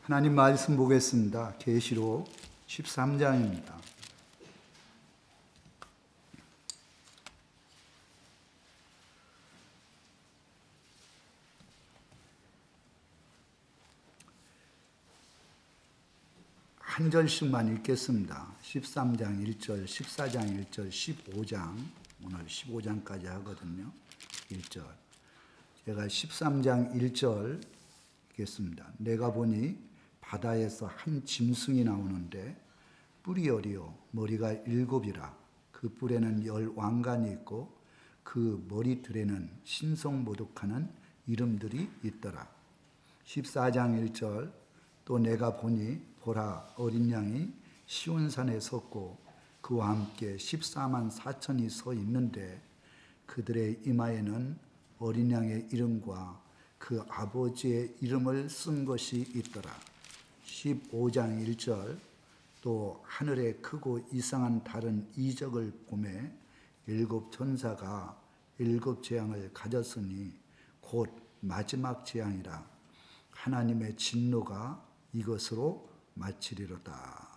하나님 말씀 보겠습니다. 계시록 13장입니다. 한 절씩만 읽겠습니다. 13장 1절, 14장 1절, 15장, 오늘 15장까지 하거든요. 1절. 제가 13장 1절 읽겠습니다. 내가 보니 바다에서 한 짐승이 나오는데 뿔이 여리요 머리가 7이라. 그 뿔에는 10 왕관이 있고 그 머리들에는 신성모독하는 이름들이 있더라. 14장 1절. 또 내가 보니 보라 어린 양이 시온산에 섰고 그와 함께 14만 4천이 서 있는데 그들의 이마에는 어린 양의 이름과 그 아버지의 이름을 쓴 것이 있더라. 15장 1절. 또 하늘에 크고 이상한 다른 이적을 보매 7 천사가 7 재앙을 가졌으니 곧 마지막 재앙이라. 하나님의 진노가 이것으로 마치리로다.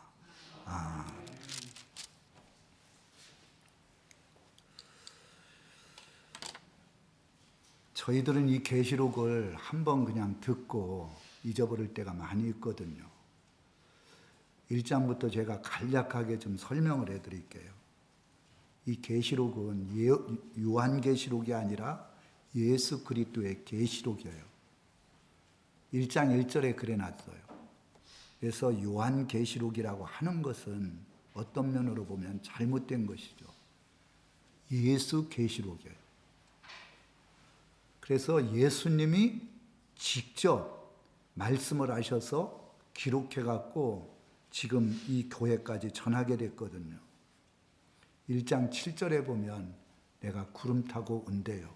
저희들은 이 계시록을 한번 그냥 듣고 잊어버릴 때가 많이 있거든요. 1장부터 제가 간략하게 좀 설명을 해드릴게요. 이 계시록은 요한계시록이 아니라 예수 그리스도의 계시록이에요. 1장 1절에 그래놨어요. 그래서 요한계시록이라고 하는 것은 어떤 면으로 보면 잘못된 것이죠. 예수 계시록이에요. 그래서 예수님이 직접 말씀을 하셔서 기록해갖고 지금 이 교회까지 전하게 됐거든요. 1장 7절에 보면 내가 구름 타고 온대요.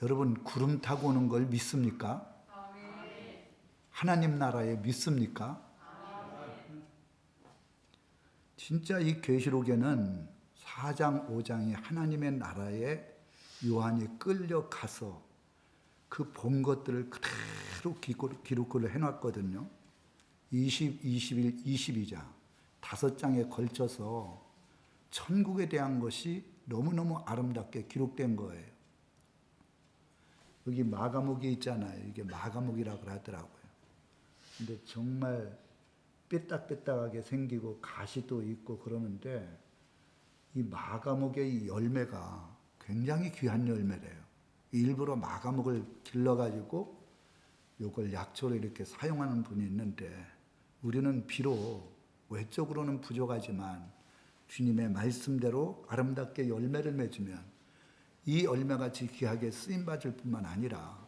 여러분 구름 타고 오는 걸 믿습니까? 하나님 나라에 믿습니까? 진짜 이 계시록에는 4장 5장이 하나님의 나라에 요한이 끌려가서 그 본 것들을 그대로 기록을 해놨거든요. 20, 21, 22장 5장에 걸쳐서 천국에 대한 것이 너무너무 아름답게 기록된 거예요. 여기 마가목이 있잖아요. 이게 마가목이라고 하더라고요. 근데 정말 삐딱삐딱하게 생기고 가시도 있고 그러는데 이 마가목의 이 열매가 굉장히 귀한 열매래요. 일부러 마가목을 길러가지고 이걸 약초로 이렇게 사용하는 분이 있는데 우리는 비록 외적으로는 부족하지만 주님의 말씀대로 아름답게 열매를 맺으면 이 열매같이 귀하게 쓰임받을 뿐만 아니라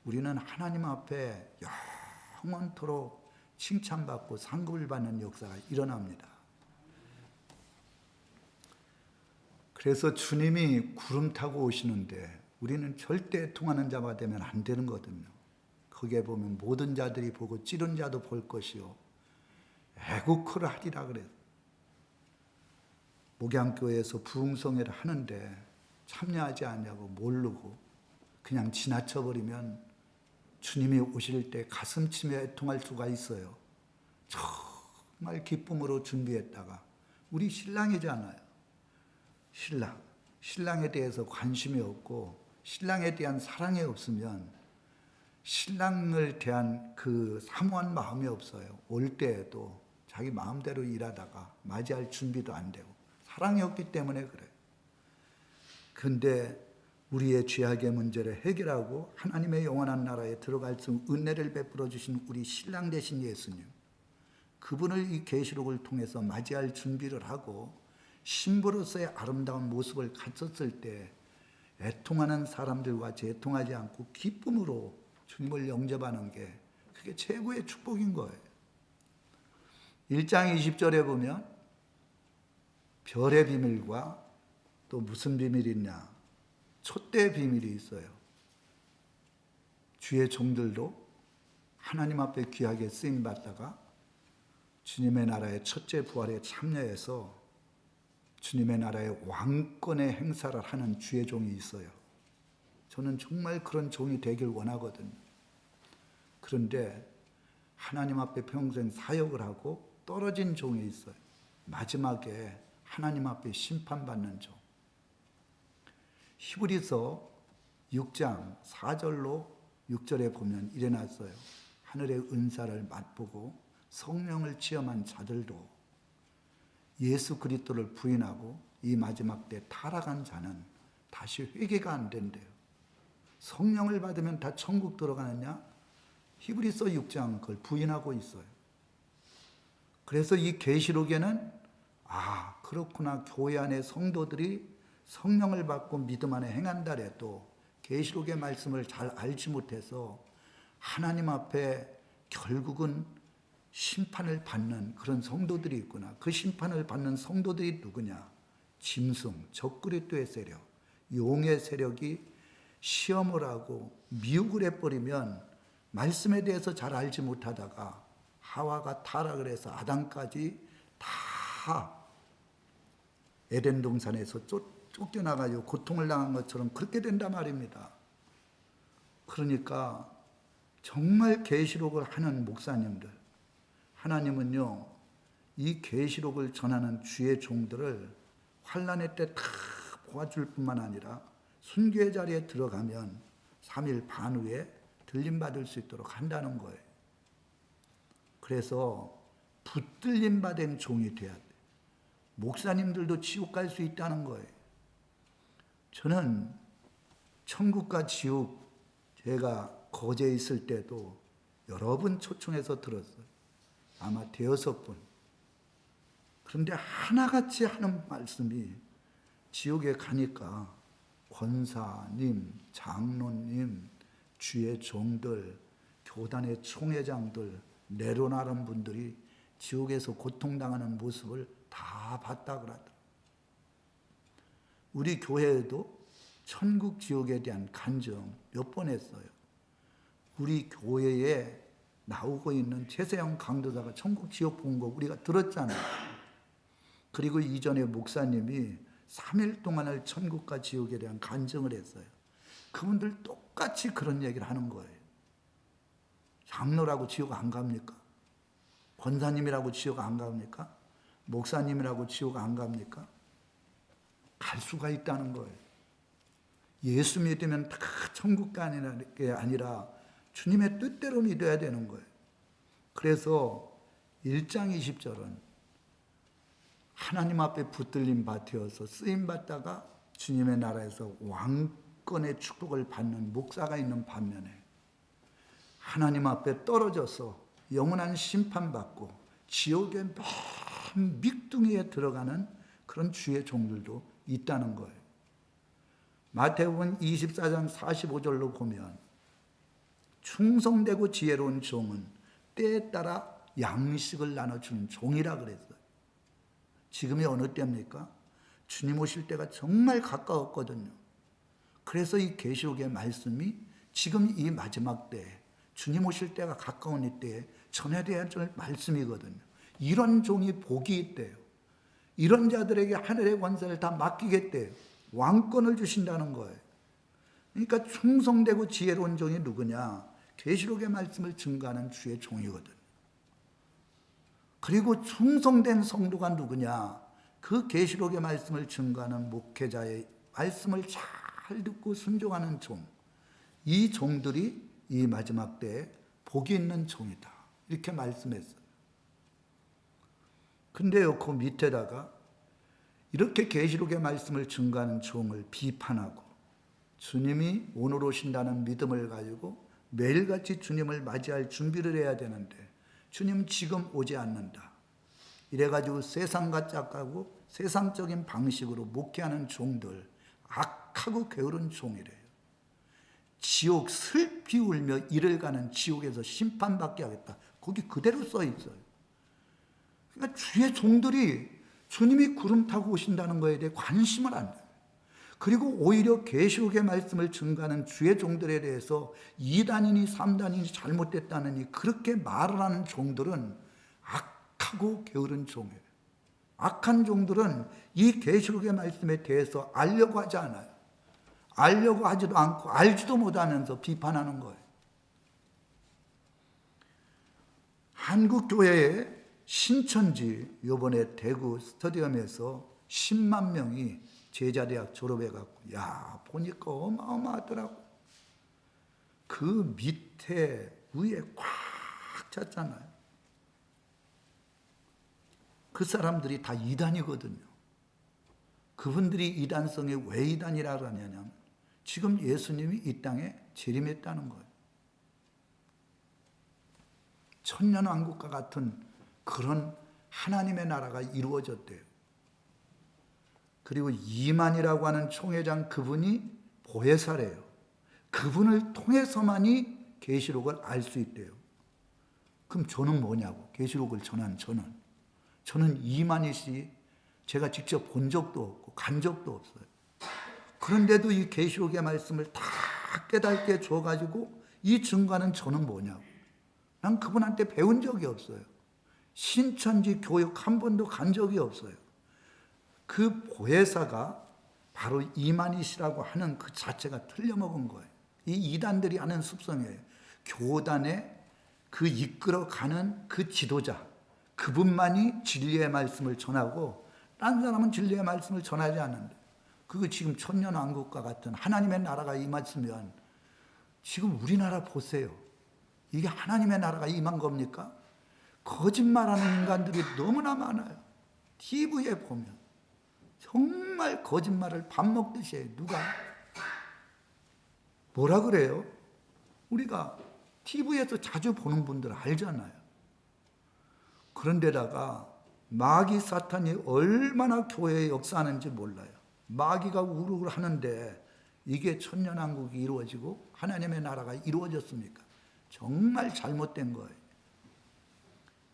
우리는 하나님 앞에 영원토록 칭찬받고 상급을 받는 역사가 일어납니다. 그래서 주님이 구름 타고 오시는데 우리는 절대 애통하는 자가 되면 안 되는 거거든요. 거기에 보면 모든 자들이 보고 찌른 자도 볼 것이요 애국호를 하리라 그래요. 목양교회에서 부흥성회를 하는데 참여하지 않냐고 모르고 그냥 지나쳐버리면 주님이 오실 때 가슴 치며 애통할 수가 있어요. 정말 기쁨으로 준비했다가 우리 신랑이잖아요. 신랑에 대해서 관심이 없고 신랑에 대한 사랑이 없으면 신랑을 대한 그 사모한 마음이 없어요. 올 때에도 자기 마음대로 일하다가 맞이할 준비도 안 되고 사랑이 없기 때문에 그래요. 그런데 우리의 죄악의 문제를 해결하고 하나님의 영원한 나라에 들어갈 수 은혜를 베풀어 주신 우리 신랑 되신 예수님, 그분을 이 계시록을 통해서 맞이할 준비를 하고 신부로서의 아름다운 모습을 갖췄을 때 애통하는 사람들과 애통하지 않고 기쁨으로 주님을 영접하는 게 그게 최고의 축복인 거예요. 1장 20절에 보면 별의 비밀과 또 무슨 비밀이 있냐? 촛대의 비밀이 있어요. 주의 종들도 하나님 앞에 귀하게 쓰임받다가 주님의 나라의 첫째 부활에 참여해서 주님의 나라의 왕권의 행사를 하는 주의 종이 있어요. 저는 정말 그런 종이 되길 원하거든요. 그런데 하나님 앞에 평생 사역을 하고 떨어진 종이 있어요. 마지막에 하나님 앞에 심판받는 종. 히브리서 6장 4절로 6절에 보면 이래 놨어요. 하늘의 은사를 맛보고 성령을 체험한 자들도 예수 그리스도를 부인하고 이 마지막 때 타락한 자는 다시 회개가 안 된대요. 성령을 받으면 다 천국 들어가느냐? 히브리서 6장 그걸 부인하고 있어요. 그래서 이 계시록에는 그렇구나, 교회 안에 성도들이 성령을 받고 믿음 안에 행한다래도 계시록의 말씀을 잘 알지 못해서 하나님 앞에 결국은 심판을 받는 그런 성도들이 있구나. 그 심판을 받는 성도들이 누구냐? 짐승, 적그리스도의 세력, 용의 세력이 시험을 하고 미혹을 해버리면 말씀에 대해서 잘 알지 못하다가 하와가 타락을 해서 아담까지 다 에덴 동산에서 쫓겨나가지고 고통을 당한 것처럼 그렇게 된단 말입니다. 그러니까 정말 계시록을 하는 목사님들, 하나님은요, 이 계시록을 전하는 주의 종들을 환난의 때 다 보아줄 뿐만 아니라 순교의 자리에 들어가면 3일 반 후에 들림받을 수 있도록 한다는 거예요. 그래서 붙들림 받은 종이 돼야 돼. 목사님들도 지옥 갈 수 있다는 거예요. 저는 천국과 지옥 제가 거제에 있을 때도 여러 번 초청해서 들었어요. 아마 5번. 그런데 하나같이 하는 말씀이 지옥에 가니까 권사님, 장로님, 주의 종들, 교단의 총회장들, 내로나른 분들이 지옥에서 고통당하는 모습을 다 봤다 그러더라고요. 우리 교회에도 천국 지옥에 대한 간증 몇 번 했어요. 우리 교회에 나오고 있는 최세영 강도자가 천국 지옥 본 거 우리가 들었잖아요. 그리고 이전에 목사님이 3일 동안을 천국과 지옥에 대한 간증을 했어요. 그분들 똑같이 그런 얘기를 하는 거예요. 장로라고 지옥 안 갑니까? 권사님이라고 지옥 안 갑니까? 목사님이라고 지옥 안 갑니까? 갈 수가 있다는 거예요. 예수 믿으면 다 천국 가는 게 아니라 주님의 뜻대로 믿어야 되는 거예요. 그래서 1장 20절은 하나님 앞에 붙들림 받되어서 쓰임받다가 주님의 나라에서 왕권의 축복을 받는 목사가 있는 반면에 하나님 앞에 떨어져서 영원한 심판받고 지옥의 먼 밑둥이에 들어가는 그런 주의 종들도 있다는 거예요. 마태복음 24장 45절로 보면 충성되고 지혜로운 종은 때에 따라 양식을 나눠주는 종이라 그랬어요. 지금이 어느 때입니까? 주님 오실 때가 정말 가까웠거든요. 그래서 이 계시록의 말씀이 지금 이 마지막 때에 주님 오실 때가 가까운 이때에 전해져야 할 말씀이거든요. 이런 종이 복이 있대요. 이런 자들에게 하늘의 권세를 다 맡기겠대요. 왕권을 주신다는 거예요. 그러니까 충성되고 지혜로운 종이 누구냐? 계시록의 말씀을 증거하는 주의 종이거든요. 그리고 충성된 성도가 누구냐? 그 계시록의 말씀을 증거하는 목회자의 말씀을 잘 듣고 순종하는 종. 이 종들이 이 마지막 때에 복이 있는 종이다. 이렇게 말씀했어요. 근데요, 그 밑에다가 이렇게 계시록의 말씀을 증거하는 종을 비판하고 주님이 오늘 오신다는 믿음을 가지고 매일같이 주님을 맞이할 준비를 해야 되는데 주님 지금 오지 않는다. 이래가지고 세상과 짝하고 세상적인 방식으로 목회하는 종들, 악하고 게으른 종이래요. 지옥 슬피 울며 이를 가는 지옥에서 심판받게 하겠다. 거기 그대로 써 있어요. 그러니까 주의 종들이 주님이 구름 타고 오신다는 것에 대해 관심을 안 해요. 그리고 오히려 계시록의 말씀을 증거하는 주의 종들에 대해서 2단이니 3단이니 잘못됐다느니 그렇게 말을 하는 종들은 악하고 게으른 종이에요. 악한 종들은 이 계시록의 말씀에 대해서 알려고 하지 않아요. 알려고 하지도 않고 알지도 못하면서 비판하는 거예요. 한국교회의 신천지 요번에 대구 스타디움에서 10만 명이 제자대학 졸업해갖고 야 보니까 어마어마하더라고. 그 밑에 위에 꽉 찼잖아요. 그 사람들이 다 이단이거든요. 그분들이 이단성에 왜 이단이라고 하냐면 지금 예수님이 이 땅에 재림했다는 거예요. 천년왕국과 같은 그런 하나님의 나라가 이루어졌대요. 그리고 이만이라고 하는 총회장 그분이 보혜사래요. 그분을 통해서만이 계시록을 알 수 있대요. 그럼 저는 뭐냐고, 계시록을 전한 저는 이만희 씨 제가 직접 본 적도 없고 간 적도 없어요. 그런데도 이 계시록의 말씀을 다 깨닫게 줘가지고 이 증거는 저는 뭐냐고. 난 그분한테 배운 적이 없어요. 신천지 교육 한 번도 간 적이 없어요. 그 보혜사가 바로 이만희 씨라고 하는 그 자체가 틀려먹은 거예요. 이 이단들이 하는 습성이에요. 교단에 그 이끌어가는 그 지도자, 그분만이 진리의 말씀을 전하고 딴 사람은 진리의 말씀을 전하지 않는데, 그거 지금 천년왕국과 같은 하나님의 나라가 임했으면 지금 우리나라 보세요. 이게 하나님의 나라가 임한 겁니까? 거짓말하는 인간들이 너무나 많아요. TV에 보면 정말 거짓말을 밥 먹듯이 해요. 누가 뭐라 그래요? 우리가 TV에서 자주 보는 분들 알잖아요. 그런데다가 마귀 사탄이 얼마나 교회에 역사하는지 몰라요. 마귀가 우르르 하는데 이게 천년왕국이 이루어지고 하나님의 나라가 이루어졌습니까? 정말 잘못된 거예요.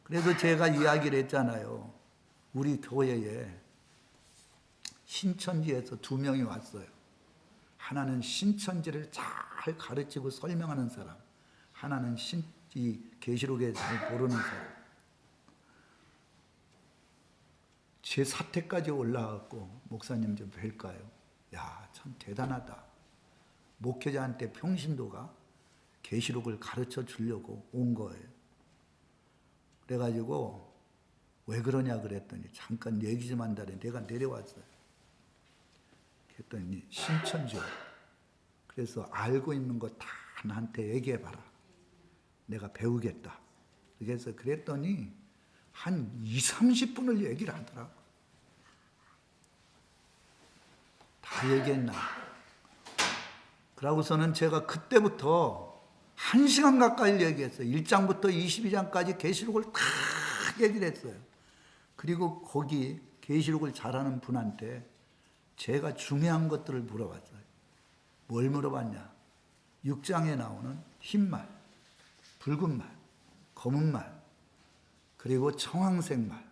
그래서 제가 이야기를 했잖아요. 우리 교회에 신천지에서 2명이 왔어요. 하나는 신천지를 잘 가르치고 설명하는 사람, 하나는 이 계시록에 잘 모르는 사람. 제 사택까지 올라왔고 목사님 좀 뵐까요? 야, 참 대단하다. 목회자한테 평신도가 계시록을 가르쳐 주려고 온 거예요. 그래가지고 왜 그러냐 그랬더니 잠깐 얘기 좀 한다니 내가 내려왔어요. 그랬더니 신천지요. 그래서 알고 있는 거 다 나한테 얘기해봐라. 내가 배우겠다. 그래서 그랬더니 한 20-30분을 얘기를 하더라고. 다 얘기했나. 그러고서는 제가 그때부터 1시간 가까이 얘기했어요. 1장부터 22장까지 계시록을 다 얘기를 했어요. 그리고 거기 계시록을 잘하는 분한테 제가 중요한 것들을 물어봤어요. 뭘 물어봤냐? 6장에 나오는 흰말, 붉은 말, 검은 말, 그리고 청황색 말,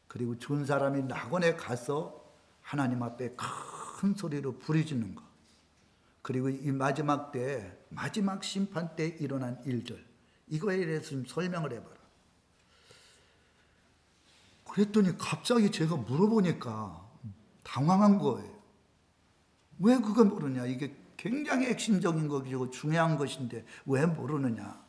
그리고 준 사람이 낙원에 가서 하나님 앞에 큰 소리로 부르짖는 것, 그리고 이 마지막 때, 마지막 심판 때 일어난 일들, 이거에 대해서 좀 설명을 해봐라. 그랬더니 갑자기 제가 물어보니까 당황한 거예요. 왜 그걸 모르냐? 이게 굉장히 핵심적인 것이고 중요한 것인데 왜 모르느냐?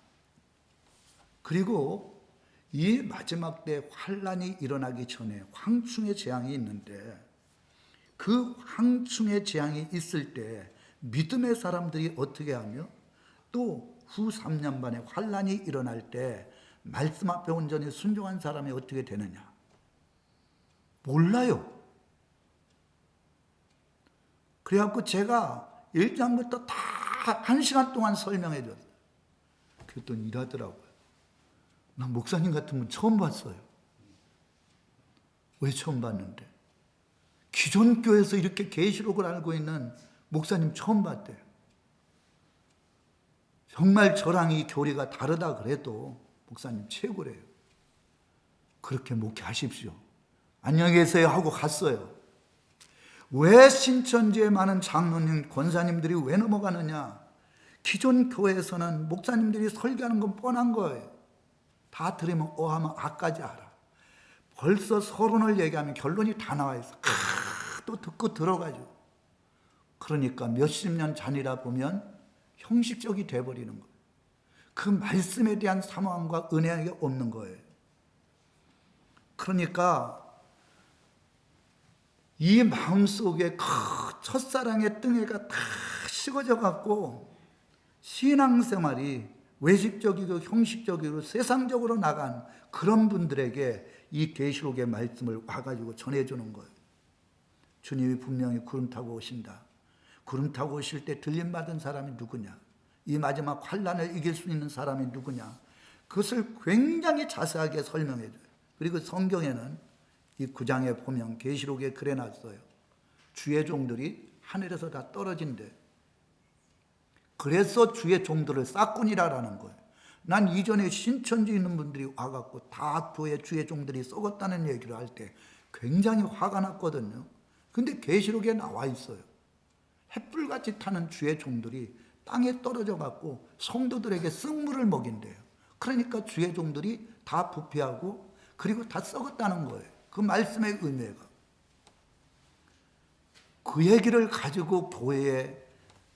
그리고 이 마지막 때 환란이 일어나기 전에 황충의 재앙이 있는데 그 황충의 재앙이 있을 때 믿음의 사람들이 어떻게 하며 또 후 3년 반에 환란이 일어날 때 말씀 앞에 온전히 순종한 사람이 어떻게 되느냐? 몰라요. 그래갖고 제가 1장부터 다 1시간 동안 설명해 줬어요. 그랬더니 이러더라고요. 나 목사님 같은 분 처음 봤어요. 왜 처음 봤는데? 기존 교회에서 이렇게 계시록을 알고 있는 목사님 처음 봤대요. 정말 저랑 이 교리가 다르다 그래도 목사님 최고래요. 그렇게 목회하십시오. 안녕히 계세요 하고 갔어요. 왜 신천지에 많은 장로님, 권사님들이 왜 넘어가느냐? 기존 교회에서는 목사님들이 설교하는 건 뻔한 거예요. 다 들으면 하면 아까지 알아. 벌써 서론을 얘기하면 결론이 다 나와 있어. 또 듣고 들어가죠. 그러니까 몇십 년 전이라 보면 형식적이 돼버리는 거예요. 그 말씀에 대한 사모함과 은혜가 없는 거예요. 그러니까 이 마음속에 그 첫사랑의 뜬해가 다 식어져 갖고 신앙생활이 외식적이고 형식적이고 세상적으로 나간 그런 분들에게 이 계시록의 말씀을 와가지고 전해주는 거예요. 주님이 분명히 구름 타고 오신다. 구름 타고 오실 때 들림받은 사람이 누구냐? 이 마지막 환난을 이길 수 있는 사람이 누구냐? 그것을 굉장히 자세하게 설명해 줘요. 그리고 성경에는 이 9장에 보면 계시록에 그래놨어요. 주의 종들이 하늘에서 다 떨어진대. 그래서 주의 종들을 싹군이라라는 거예요. 난 이전에 신천지 있는 분들이 와갖고 다 교회 주의 종들이 썩었다는 얘기를 할 때 굉장히 화가 났거든요. 근데 계시록에 나와 있어요. 햇불같이 타는 주의 종들이 땅에 떨어져 갖고 성도들에게 썩물을 먹인대요. 그러니까 주의 종들이 다 부패하고 그리고 다 썩었다는 거예요. 그 말씀의 의미가. 그 얘기를 가지고 교회에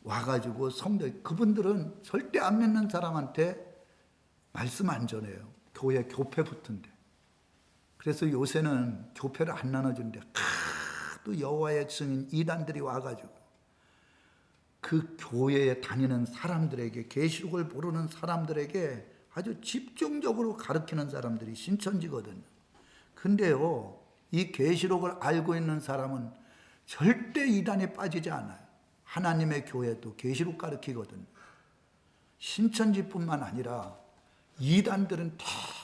와가지고 성도, 그분들은 절대 안 믿는 사람한테 말씀 안 전해요. 교회 교패 붙은데. 그래서 요새는 교패를 안 나눠준대. 또 여호와의 증인 이단들이 와가지고 그 교회에 다니는 사람들에게, 계시록을 모르는 사람들에게 아주 집중적으로 가르치는 사람들이 신천지거든요. 근데요, 이 계시록을 알고 있는 사람은 절대 이단에 빠지지 않아요. 하나님의 교회도 계시록 가르치거든요. 신천지뿐만 아니라 이단들은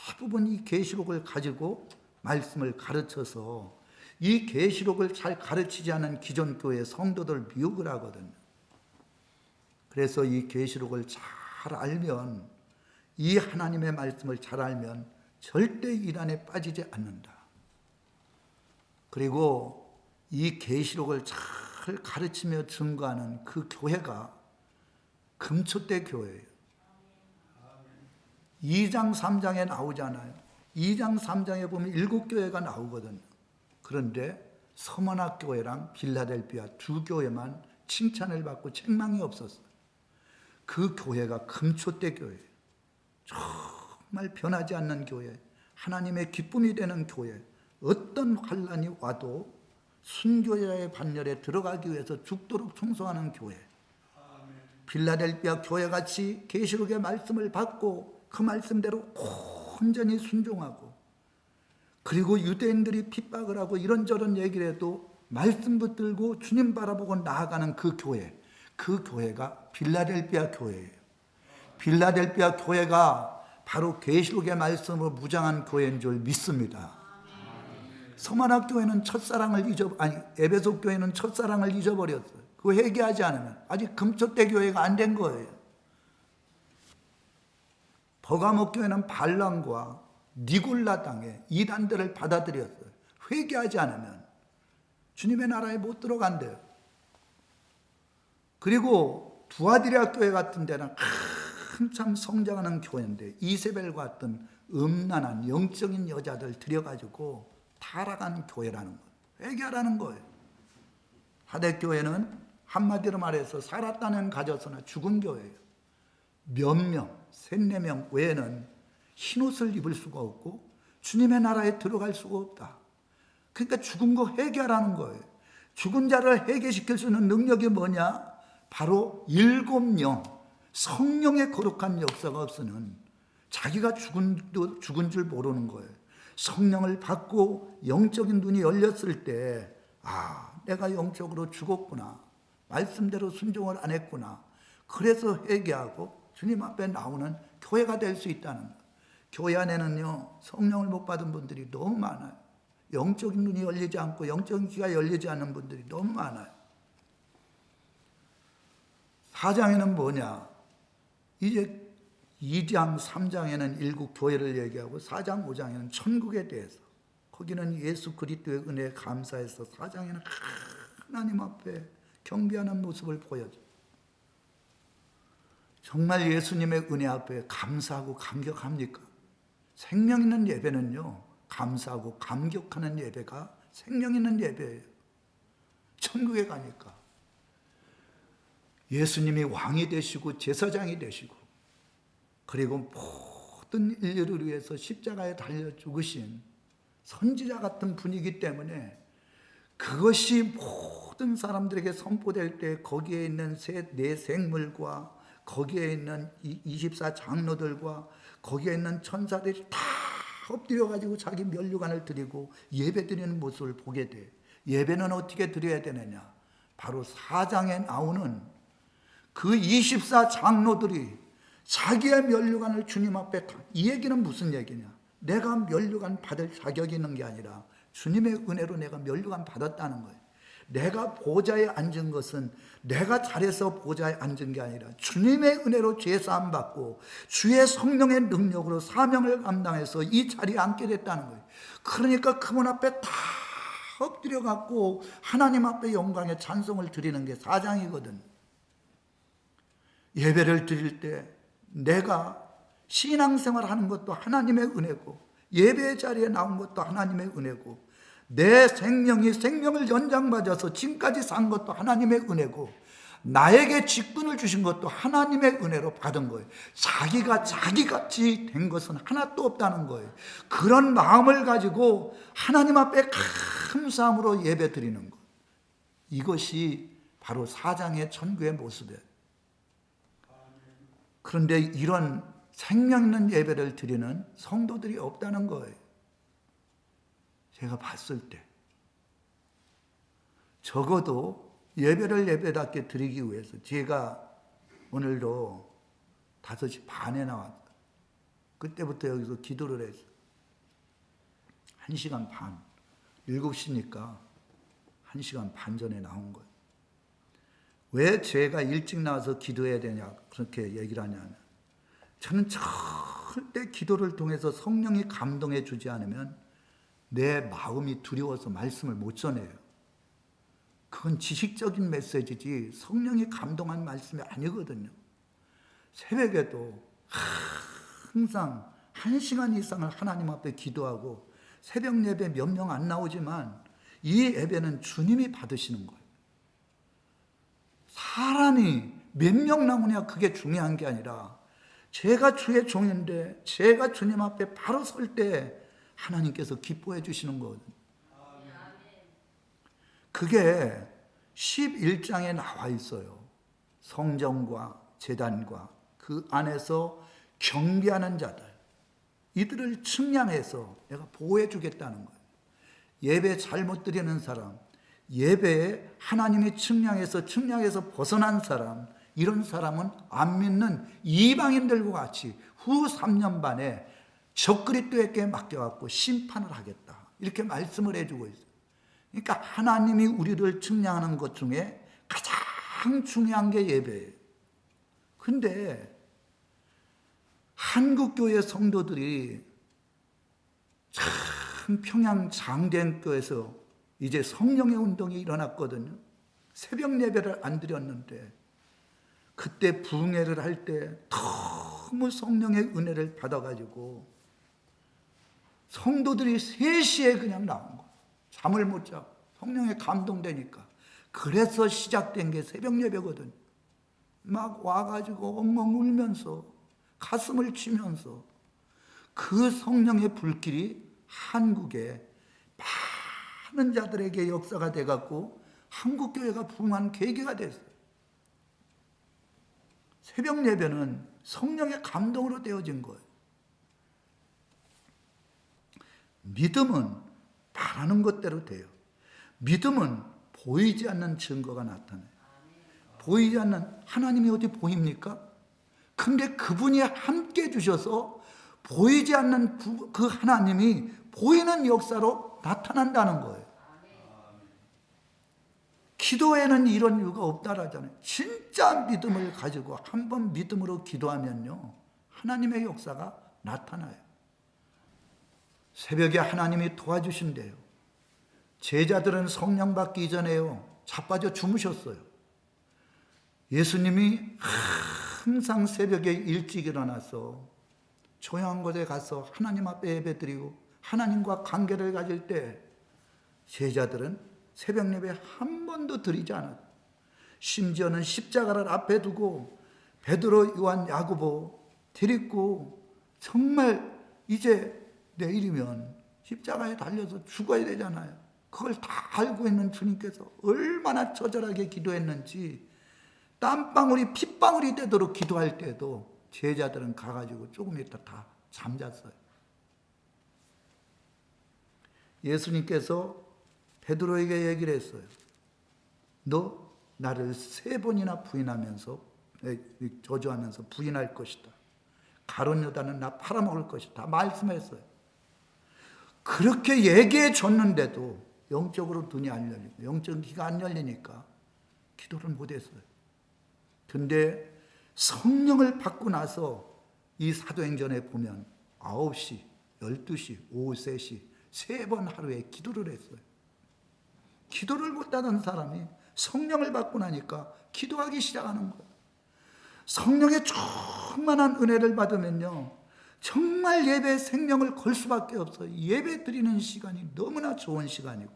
대부분 이 계시록을 가지고 말씀을 가르쳐서 이 계시록을 잘 가르치지 않은 기존 교회 성도들 미혹을 하거든요. 그래서 이 계시록을 잘 알면, 이 하나님의 말씀을 잘 알면 절대 이단에 빠지지 않는다. 그리고 이 계시록을 잘 가르치며 증거하는 그 교회가 금초대 교회예요. 2장 3장에 나오잖아요. 2장 3장에 보면 7교회가 나오거든요. 그런데 서머나교회랑 빌라델비아 두 교회만 칭찬을 받고 책망이 없었어요. 그 교회가 금초대 교회예요. 정말 변하지 않는 교회, 하나님의 기쁨이 되는 교회, 어떤 환난이 와도 순교자의 반열에 들어가기 위해서 죽도록 충성하는 교회. 빌라델비아 교회같이 계시록의 말씀을 받고 그 말씀대로 온전히 순종하고, 그리고 유대인들이 핍박을 하고 이런저런 얘기를 해도 말씀 붙들고 주님 바라보고 나아가는 그 교회, 그 교회가 빌라델비아 교회예요. 빌라델비아 교회가 바로 계시록의 말씀으로 무장한 교회인 줄 믿습니다. 서머나 교회는 에베소 교회는 첫사랑을 잊어버렸어요. 그거 회개하지 않으면 아직 금초대 교회가 안 된 거예요. 버가모 교회는 발람과 니골라 당에 이단들을 받아들였어요. 회개하지 않으면 주님의 나라에 못 들어간대요. 그리고 두아디라 교회 같은 데는 한참 성장하는 교회인데 이세벨 같은 음란한 영적인 여자들 들여가지고 타락한 교회라는 거예요. 회개하라는 거예요. 하대교회는 한마디로 말해서 살았다는 가졌으나 죽은 교회예요. 몇 명, 3-4명 외에는 흰옷을 입을 수가 없고 주님의 나라에 들어갈 수가 없다. 그러니까 죽은 거 회개하라는 거예요. 죽은 자를 회개시킬 수 있는 능력이 뭐냐? 바로 7명, 성령의 거룩한 역사가 없으면 자기가 죽은 줄 모르는 거예요. 성령을 받고 영적인 눈이 열렸을 때, 내가 영적으로 죽었구나, 말씀대로 순종을 안 했구나, 그래서 회개하고 주님 앞에 나오는 교회가 될 수 있다는 거예요. 교회 안에는요, 성령을 못 받은 분들이 너무 많아요. 영적인 눈이 열리지 않고 영적인 귀가 열리지 않는 분들이 너무 많아요. 4장에는 뭐냐? 이제 2장, 3장에는 일국 교회를 얘기하고 4장, 5장에는 천국에 대해서, 거기는 예수 그리스도의 은혜에 감사해서 4장에는 하나님 앞에 경배하는 모습을 보여줘요. 정말 예수님의 은혜 앞에 감사하고 감격합니까? 생명 있는 예배는요, 감사하고 감격하는 예배가 생명 있는 예배예요. 천국에 가니까 예수님이 왕이 되시고 제사장이 되시고 그리고 모든 인류를 위해서 십자가에 달려 죽으신 선지자 같은 분이기 때문에 그것이 모든 사람들에게 선포될 때 거기에 있는 네 생물과 거기에 있는 24 장로들과 거기에 있는 천사들이 다 엎드려 가지고 자기 면류관을 드리고 예배 드리는 모습을 보게 돼. 예배는 어떻게 드려야 되느냐? 바로 4장에 나오는 그 24 장로들이 자기의 면류관을 주님 앞에 이 얘기는 무슨 얘기냐? 내가 면류관 받을 자격이 있는 게 아니라 주님의 은혜로 내가 면류관 받았다는 거예요. 내가 보좌에 앉은 것은 내가 잘해서 보좌에 앉은 게 아니라 주님의 은혜로 죄사함 받고 주의 성령의 능력으로 사명을 감당해서 이 자리에 앉게 됐다는 거예요. 그러니까 그분 앞에 다 엎드려 갖고 하나님 앞에 영광의 찬송을 드리는 게 4장이거든. 예배를 드릴 때 내가 신앙생활 하는 것도 하나님의 은혜고 예배 자리에 나온 것도 하나님의 은혜고 내 생명이 생명을 연장받아서 지금까지 산 것도 하나님의 은혜고 나에게 직분을 주신 것도 하나님의 은혜로 받은 거예요. 자기가 자기같이 된 것은 하나도 없다는 거예요. 그런 마음을 가지고 하나님 앞에 감사함으로 예배 드리는 것, 이것이 바로 4장의 천국의 모습이에요. 그런데 이런 생명 있는 예배를 드리는 성도들이 없다는 거예요. 제가 봤을 때 적어도 예배를 예배답게 드리기 위해서 제가 오늘도 5시 반에 나왔어요. 그때부터 여기서 기도를 했어요. 1시간 반, 7시니까 1시간 반 전에 나온 거예요. 왜 제가 일찍 나와서 기도해야 되냐 그렇게 얘기를 하냐면, 저는 절대 기도를 통해서 성령이 감동해 주지 않으면 내 마음이 두려워서 말씀을 못 전해요. 그건 지식적인 메시지지 성령이 감동한 말씀이 아니거든요. 새벽에도 항상 1시간 이상을 하나님 앞에 기도하고 새벽 예배 몇 명 안 나오지만 이 예배는 주님이 받으시는 거예요. 사람이 몇 명 나오냐 그게 중요한 게 아니라 제가 주의 종인데 제가 주님 앞에 바로 설 때 하나님께서 기뻐해 주시는 거거든요. 그게 11장에 나와 있어요. 성전과 제단과 그 안에서 경배하는 자들, 이들을 측량해서 내가 보호해 주겠다는 거예요. 예배 잘못 드리는 사람, 예배에 하나님이 측량해서 벗어난 사람, 이런 사람은 안 믿는 이방인들과 같이 후 3년 반에 적그리스도에게 맡겨갖고 심판을 하겠다, 이렇게 말씀을 해주고 있어요. 그러니까 하나님이 우리를 측량하는 것 중에 가장 중요한 게 예배예요. 근데 한국교회 성도들이 참 평양 장대교에서 이제 성령의 운동이 일어났거든요. 새벽 예배를 안 드렸는데 그때 부흥회를 할 때 너무 성령의 은혜를 받아가지고 성도들이 3시에 그냥 나온 거예요. 잠을 못 자고 성령에 감동되니까. 그래서 시작된 게 새벽 예배거든요. 막 와가지고 엉엉 울면서 가슴을 치면서 그 성령의 불길이 한국에 많은 자들에게 역사가 돼갖고 한국교회가 부흥한 계기가 됐어요. 새벽 예배는 성령의 감동으로 되어진 거예요. 믿음은 바라는 것대로 돼요. 믿음은 보이지 않는 증거가 나타나요. 보이지 않는, 하나님이 어디 보입니까? 근데 그분이 함께 해주셔서 보이지 않는 그 하나님이 보이는 역사로 나타난다는 거예요. 기도에는 이런 이유가 없다라잖아요. 진짜 믿음을 가지고 한번 믿음으로 기도하면요, 하나님의 역사가 나타나요. 새벽에 하나님이 도와주신대요. 제자들은 성령 받기 전에요, 자빠져 주무셨어요. 예수님이 항상 새벽에 일찍 일어나서 조용한 곳에 가서 하나님 앞에 예배드리고 하나님과 관계를 가질 때 제자들은 새벽 예배 한 번도 드리지 않았어요. 심지어는 십자가를 앞에 두고 베드로, 요한, 야고보 데리고 정말 이제 내일이면 십자가에 달려서 죽어야 되잖아요. 그걸 다 알고 있는 주님께서 얼마나 처절하게 기도했는지, 땀방울이 핏방울이 되도록 기도할 때도 제자들은 가가지고 조금 있다 다 잠잤어요. 예수님께서 베드로에게 얘기를 했어요. 너 나를 3번이나 부인하면서 저주하면서 부인할 것이다. 가룟 유다는 나 팔아먹을 것이다. 말씀했어요. 그렇게 얘기해 줬는데도 영적으로 눈이 안 열리고 영적 귀가 안 열리니까 기도를 못했어요. 근데 성령을 받고 나서 이 사도행전에 보면 9시, 12시, 오후 3시 3번 하루에 기도를 했어요. 기도를 못하던 사람이 성령을 받고 나니까 기도하기 시작하는 거예요. 성령의 충만한 은혜를 받으면요, 정말 예배에 생명을 걸 수밖에 없어요. 예배 드리는 시간이 너무나 좋은 시간이고,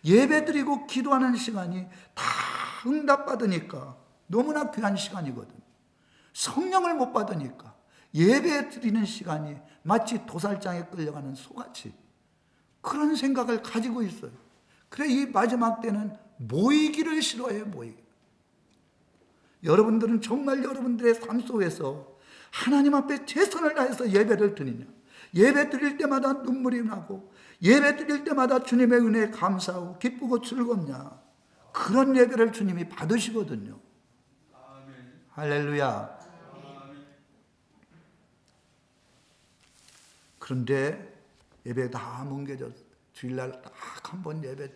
예배 드리고 기도하는 시간이 다 응답받으니까 너무나 귀한 시간이거든요. 성령을 못 받으니까 예배 드리는 시간이 마치 도살장에 끌려가는 소같이 그런 생각을 가지고 있어요. 그래, 이 마지막 때는 모이기를 싫어해요. 모이기. 여러분들은 정말 여러분들의 삶 속에서 하나님 앞에 최선을 다해서 예배를 드리냐, 예배 드릴 때마다 눈물이 나고 예배 드릴 때마다 주님의 은혜에 감사하고 기쁘고 즐겁냐, 그런 예배를 주님이 받으시거든요. 아멘. 할렐루야. 아멘. 그런데 예배 다 뭉개졌어요. 주일날 딱 한 번 예배,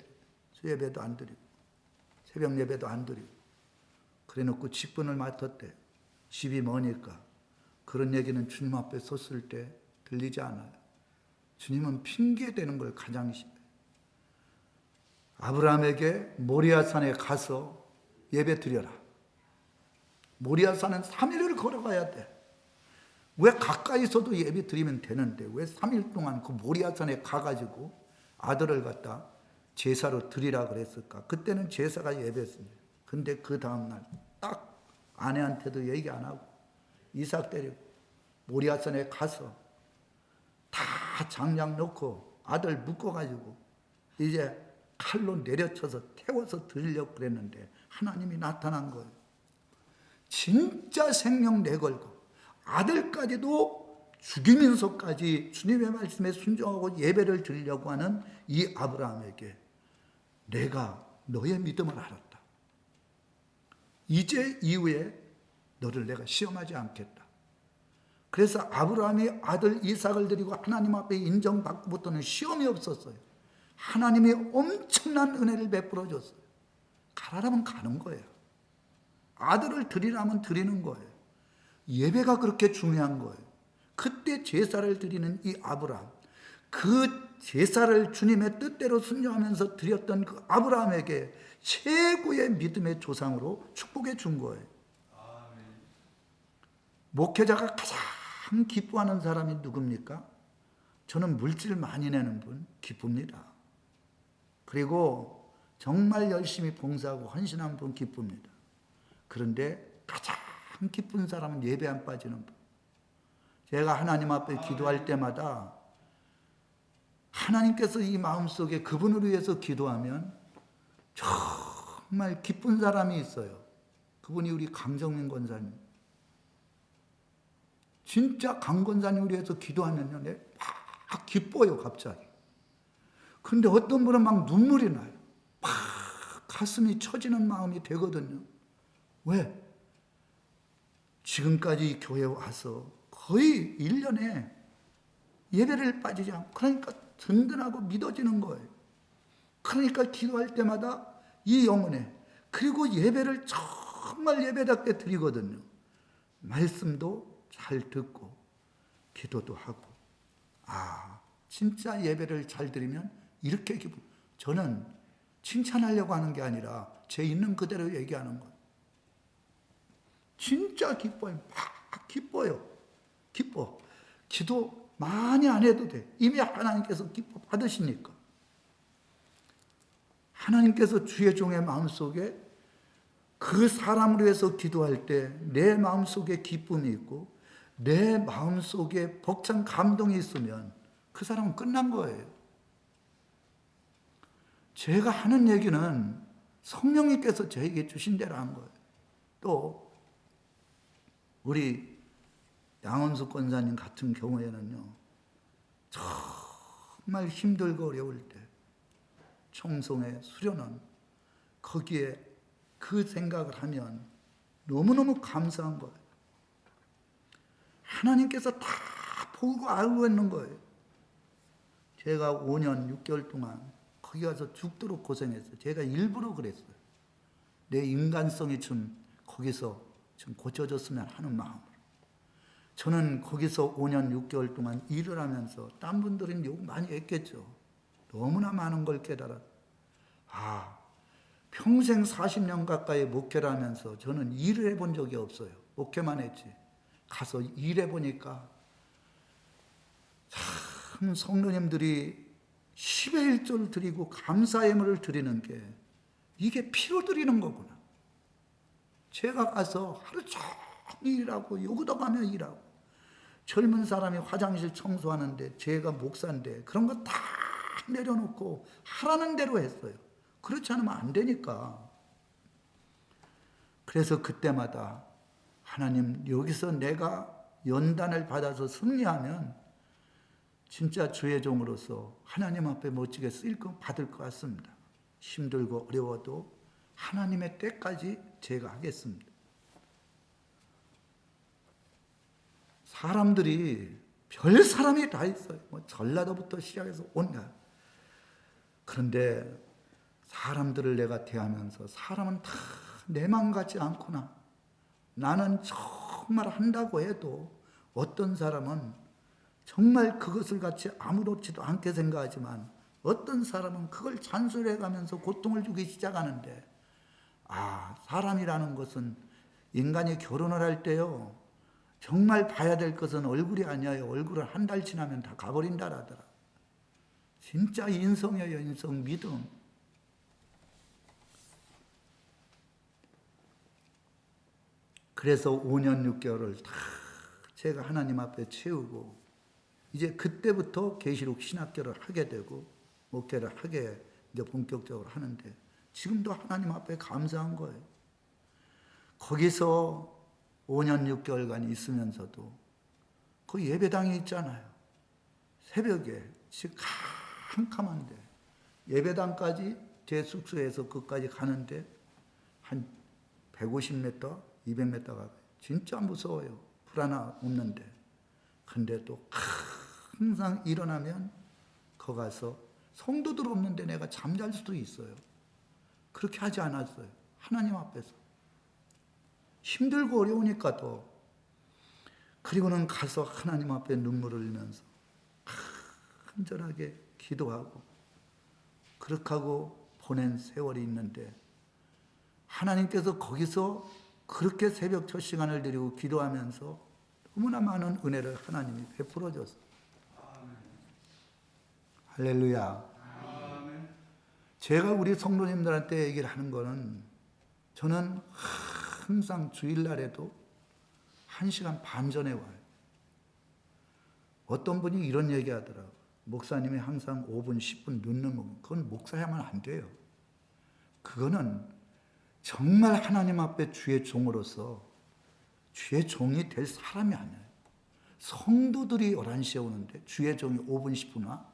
수예배도 안 드리고 새벽 예배도 안 드리고 그래놓고 직분을 맡았대. 집이 머니까. 그런 얘기는 주님 앞에 섰을 때 들리지 않아요. 주님은 핑계대는 걸 가장 싫어해요. 아브라함에게 모리아산에 가서 예배 드려라. 모리아산은 3일을 걸어가야 돼. 왜 가까이서도 예배 드리면 되는데 왜 3일 동안 그 모리아산에 가가지고 아들을 갖다 제사로 드리라 그랬을까? 그때는 제사가 예배였습니다. 근데 그 다음날 딱 아내한테도 얘기 안 하고 이삭 데리고 모리아산에 가서 다 장작 넣고 아들 묶어가지고 이제 칼로 내려쳐서 태워서 드리려고 그랬는데 하나님이 나타난 거예요. 진짜 생명 내걸고 아들까지도 죽이면서까지 주님의 말씀에 순종하고 예배를 드리려고 하는 이 아브라함에게 내가 너의 믿음을 알았다. 이제 이후에 너를 내가 시험하지 않겠다. 그래서 아브라함이 아들 이삭을 드리고 하나님 앞에 인정받고부터는 시험이 없었어요. 하나님이 엄청난 은혜를 베풀어 줬어요. 가라라면 가는 거예요. 아들을 드리라면 드리는 거예요. 예배가 그렇게 중요한 거예요. 그때 제사를 드리는 이 아브라함, 그 제사를 주님의 뜻대로 순종하면서 드렸던 그 아브라함에게 최고의 믿음의 조상으로 축복해 준 거예요. 아멘. 목회자가 가장 기뻐하는 사람이 누굽니까? 저는 물질 많이 내는 분 기쁩니다. 그리고 정말 열심히 봉사하고 헌신한 분 기쁩니다. 그런데 가장 기쁜 사람은 예배 안 빠지는 분. 제가 하나님 앞에 기도할 때마다 하나님께서 이 마음속에 그분을 위해서 기도하면 정말 기쁜 사람이 있어요. 그분이 우리 강정민 권사님. 진짜 강 권사님을 위해서 기도하면요, 막 기뻐요, 갑자기. 근데 어떤 분은 막 눈물이 나요. 막 가슴이 처지는 마음이 되거든요. 왜? 지금까지 교회에 와서 거의 1년에 예배를 빠지지 않고, 그러니까 든든하고 믿어지는 거예요. 그러니까 기도할 때마다 이 영혼에, 그리고 예배를 정말 예배답게 드리거든요. 말씀도 잘 듣고 기도도 하고. 아, 진짜 예배를 잘 드리면 이렇게 기분. 저는 칭찬하려고 하는 게 아니라 제 있는 그대로 얘기하는 거예요. 진짜 기뻐요. 막 기뻐요. 기뻐. 기도 많이 안 해도 돼. 이미 하나님께서 기뻐 받으시니까. 하나님께서 주의 종의 마음속에 그 사람을 위해서 기도할 때 내 마음속에 기쁨이 있고 내 마음속에 벅찬 감동이 있으면 그 사람은 끝난 거예요. 제가 하는 얘기는 성령님께서 저에게 주신 대로 한 거예요. 또 우리 양원수 권사님 같은 경우에는요, 정말 힘들고 어려울 때 청송의 수련원, 거기에 그 생각을 하면 너무너무 감사한 거예요. 하나님께서 다 보고 알고 있는 거예요. 제가 5년 6개월 동안 거기 가서 죽도록 고생했어요. 제가 일부러 그랬어요. 내 인간성이 좀 거기서 좀 고쳐졌으면 하는 마음으로. 저는 거기서 5년 6개월 동안 일을 하면서 딴 분들은 욕 많이 했겠죠. 너무나 많은 걸 깨달아. 평생 40년 가까이 목회를 하면서 저는 일을 해본 적이 없어요. 목회만 했지. 가서 일해보니까 참 성도님들이 10의 1조를 드리고 감사의 예물을 드리는 게 이게 피로 드리는 거구나. 제가 가서 하루 종일 일하고 요구도 가며 일하고, 젊은 사람이 화장실 청소하는데 제가 목사인데 그런 거 다 내려놓고 하라는 대로 했어요. 그렇지 않으면 안 되니까. 그래서 그때마다 하나님, 여기서 내가 연단을 받아서 승리하면 진짜 주의 종으로서 하나님 앞에 멋지게 받을 것 같습니다. 힘들고 어려워도 하나님의 때까지 제가 하겠습니다. 사람들이 별 사람이 다 있어요. 전라도부터 시작해서 온다. 그런데 사람들을 내가 대하면서 사람은 다 내 맘 같지 않구나. 나는 정말 한다고 해도 어떤 사람은 정말 그것을 같이 아무렇지도 않게 생각하지만 어떤 사람은 그걸 잔소리해가면서 고통을 주기 시작하는데, 사람이라는 것은 인간이 결혼을 할 때요, 정말 봐야 될 것은 얼굴이 아니에요. 얼굴을 한 달 지나면 다 가버린다라더라. 진짜 인성이에요. 인성, 믿음. 그래서 5년 6개월을 다 제가 하나님 앞에 채우고, 이제 그때부터 계시록 신학교를 하게 되고 목회를 하게 이제 본격적으로 하는데, 지금도 하나님 앞에 감사한 거예요. 거기서 5년 6개월간 있으면서도 그 예배당이 있잖아요. 새벽에 캄캄한데 예배당까지 제 숙소에서 그까지 가는데 한 150m, 200m 가까이. 진짜 무서워요. 불 하나 없는데. 근데 또 항상 일어나면 거기 가서 성도들 없는데 내가 잠잘 수도 있어요. 그렇게 하지 않았어요. 하나님 앞에서. 힘들고 어려우니까 또. 그리고는 가서 하나님 앞에 눈물을 흘리면서 간절하게 기도하고 그렇게 하고 보낸 세월이 있는데, 하나님께서 거기서 그렇게 새벽 첫 시간을 드리고 기도하면서 너무나 많은 은혜를 하나님이 베풀어 줬어요. 할렐루야. 아멘. 제가 우리 성도님들한테 얘기를 하는 거는, 저는 항상 주일날에도 1시간 반 전에 와요. 어떤 분이 이런 얘기 하더라고요. 목사님이 항상 5분, 10분 늦는 거, 그건 목사야만 안 돼요. 그거는 정말 하나님 앞에 주의 종으로서 주의 종이 될 사람이 아니에요. 성도들이 11시에 오는데 주의 종이 5분, 10분 와?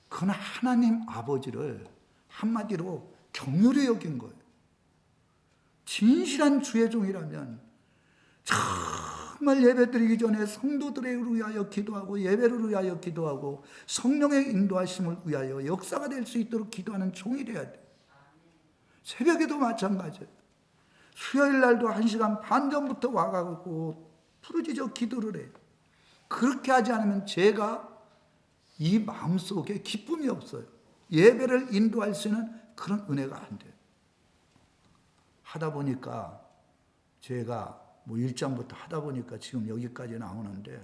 그건 하나님 아버지를 한마디로 경휼히 여긴 거예요. 진실한 주의 종이라면 정말 예배 드리기 전에 성도들을 위하여 기도하고 예배를 위하여 기도하고 성령의 인도하심을 위하여 역사가 될 수 있도록 기도하는 종이 돼야 돼요. 새벽에도 마찬가지예요. 수요일 날도 1시간 반 전부터 와가지고 부르짖어 기도를 해요. 그렇게 하지 않으면 제가 이 마음속에 기쁨이 없어요. 예배를 인도할 수 있는 그런 은혜가 안 돼요. 하다 보니까 제가 1장부터 하다 보니까 지금 여기까지 나오는데,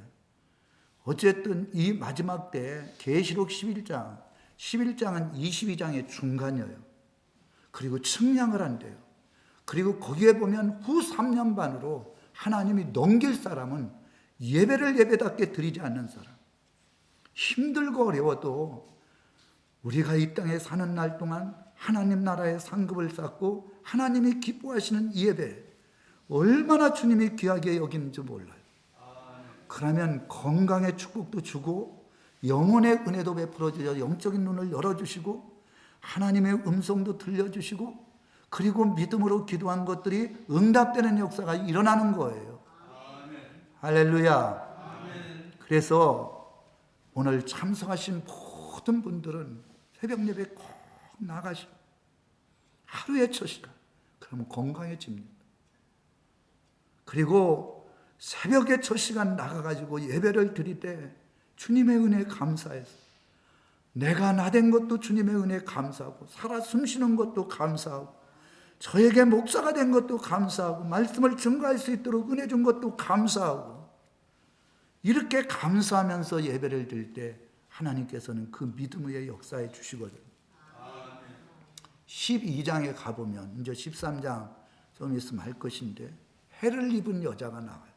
어쨌든 이 마지막 때 계시록 11장, 11장은 22장의 중간이에요. 그리고 측량을 한대요. 그리고 거기에 보면 후 3년 반으로 하나님이 넘길 사람은 예배를 예배답게 드리지 않는 사람, 힘들고 어려워도 우리가 이 땅에 사는 날 동안 하나님 나라의 상급을 쌓고 하나님이 기뻐하시는 이 예배 얼마나 주님이 귀하게 여기는지 몰라요. 그러면 건강의 축복도 주고 영혼의 은혜도 베풀어 주셔 영적인 눈을 열어주시고 하나님의 음성도 들려주시고 그리고 믿음으로 기도한 것들이 응답되는 역사가 일어나는 거예요. 할렐루야. 그래서 오늘 참석하신 모든 분들은 새벽 예배 꼭 나가시고 하루의 첫 시간 그러면 건강해집니다. 그리고 새벽에 첫 시간 나가가지고 예배를 드릴 때 주님의 은혜에 감사해서 내가 나된 것도 주님의 은혜에 감사하고 살아 숨쉬는 것도 감사하고 저에게 목사가 된 것도 감사하고 말씀을 증거할 수 있도록 은혜 준 것도 감사하고 이렇게 감사하면서 예배를 드릴 때 하나님께서는 그 믿음의 역사에 주시거든요. 12장에 가보면 이제 13장 좀 있으면 할 것인데 해를 입은 여자가 나와요.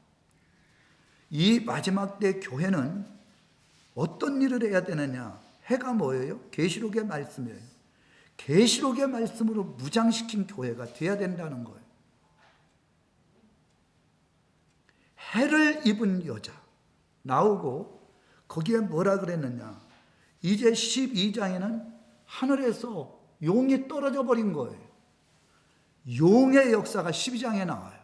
이 마지막 때 교회는 어떤 일을 해야 되느냐? 해가 뭐예요? 계시록의 말씀이에요. 계시록의 말씀으로 무장시킨 교회가 돼야 된다는 거예요. 해를 입은 여자 나오고 거기에 뭐라 그랬느냐? 이제 12장에는 하늘에서 용이 떨어져 버린 거예요. 용의 역사가 12장에 나와요.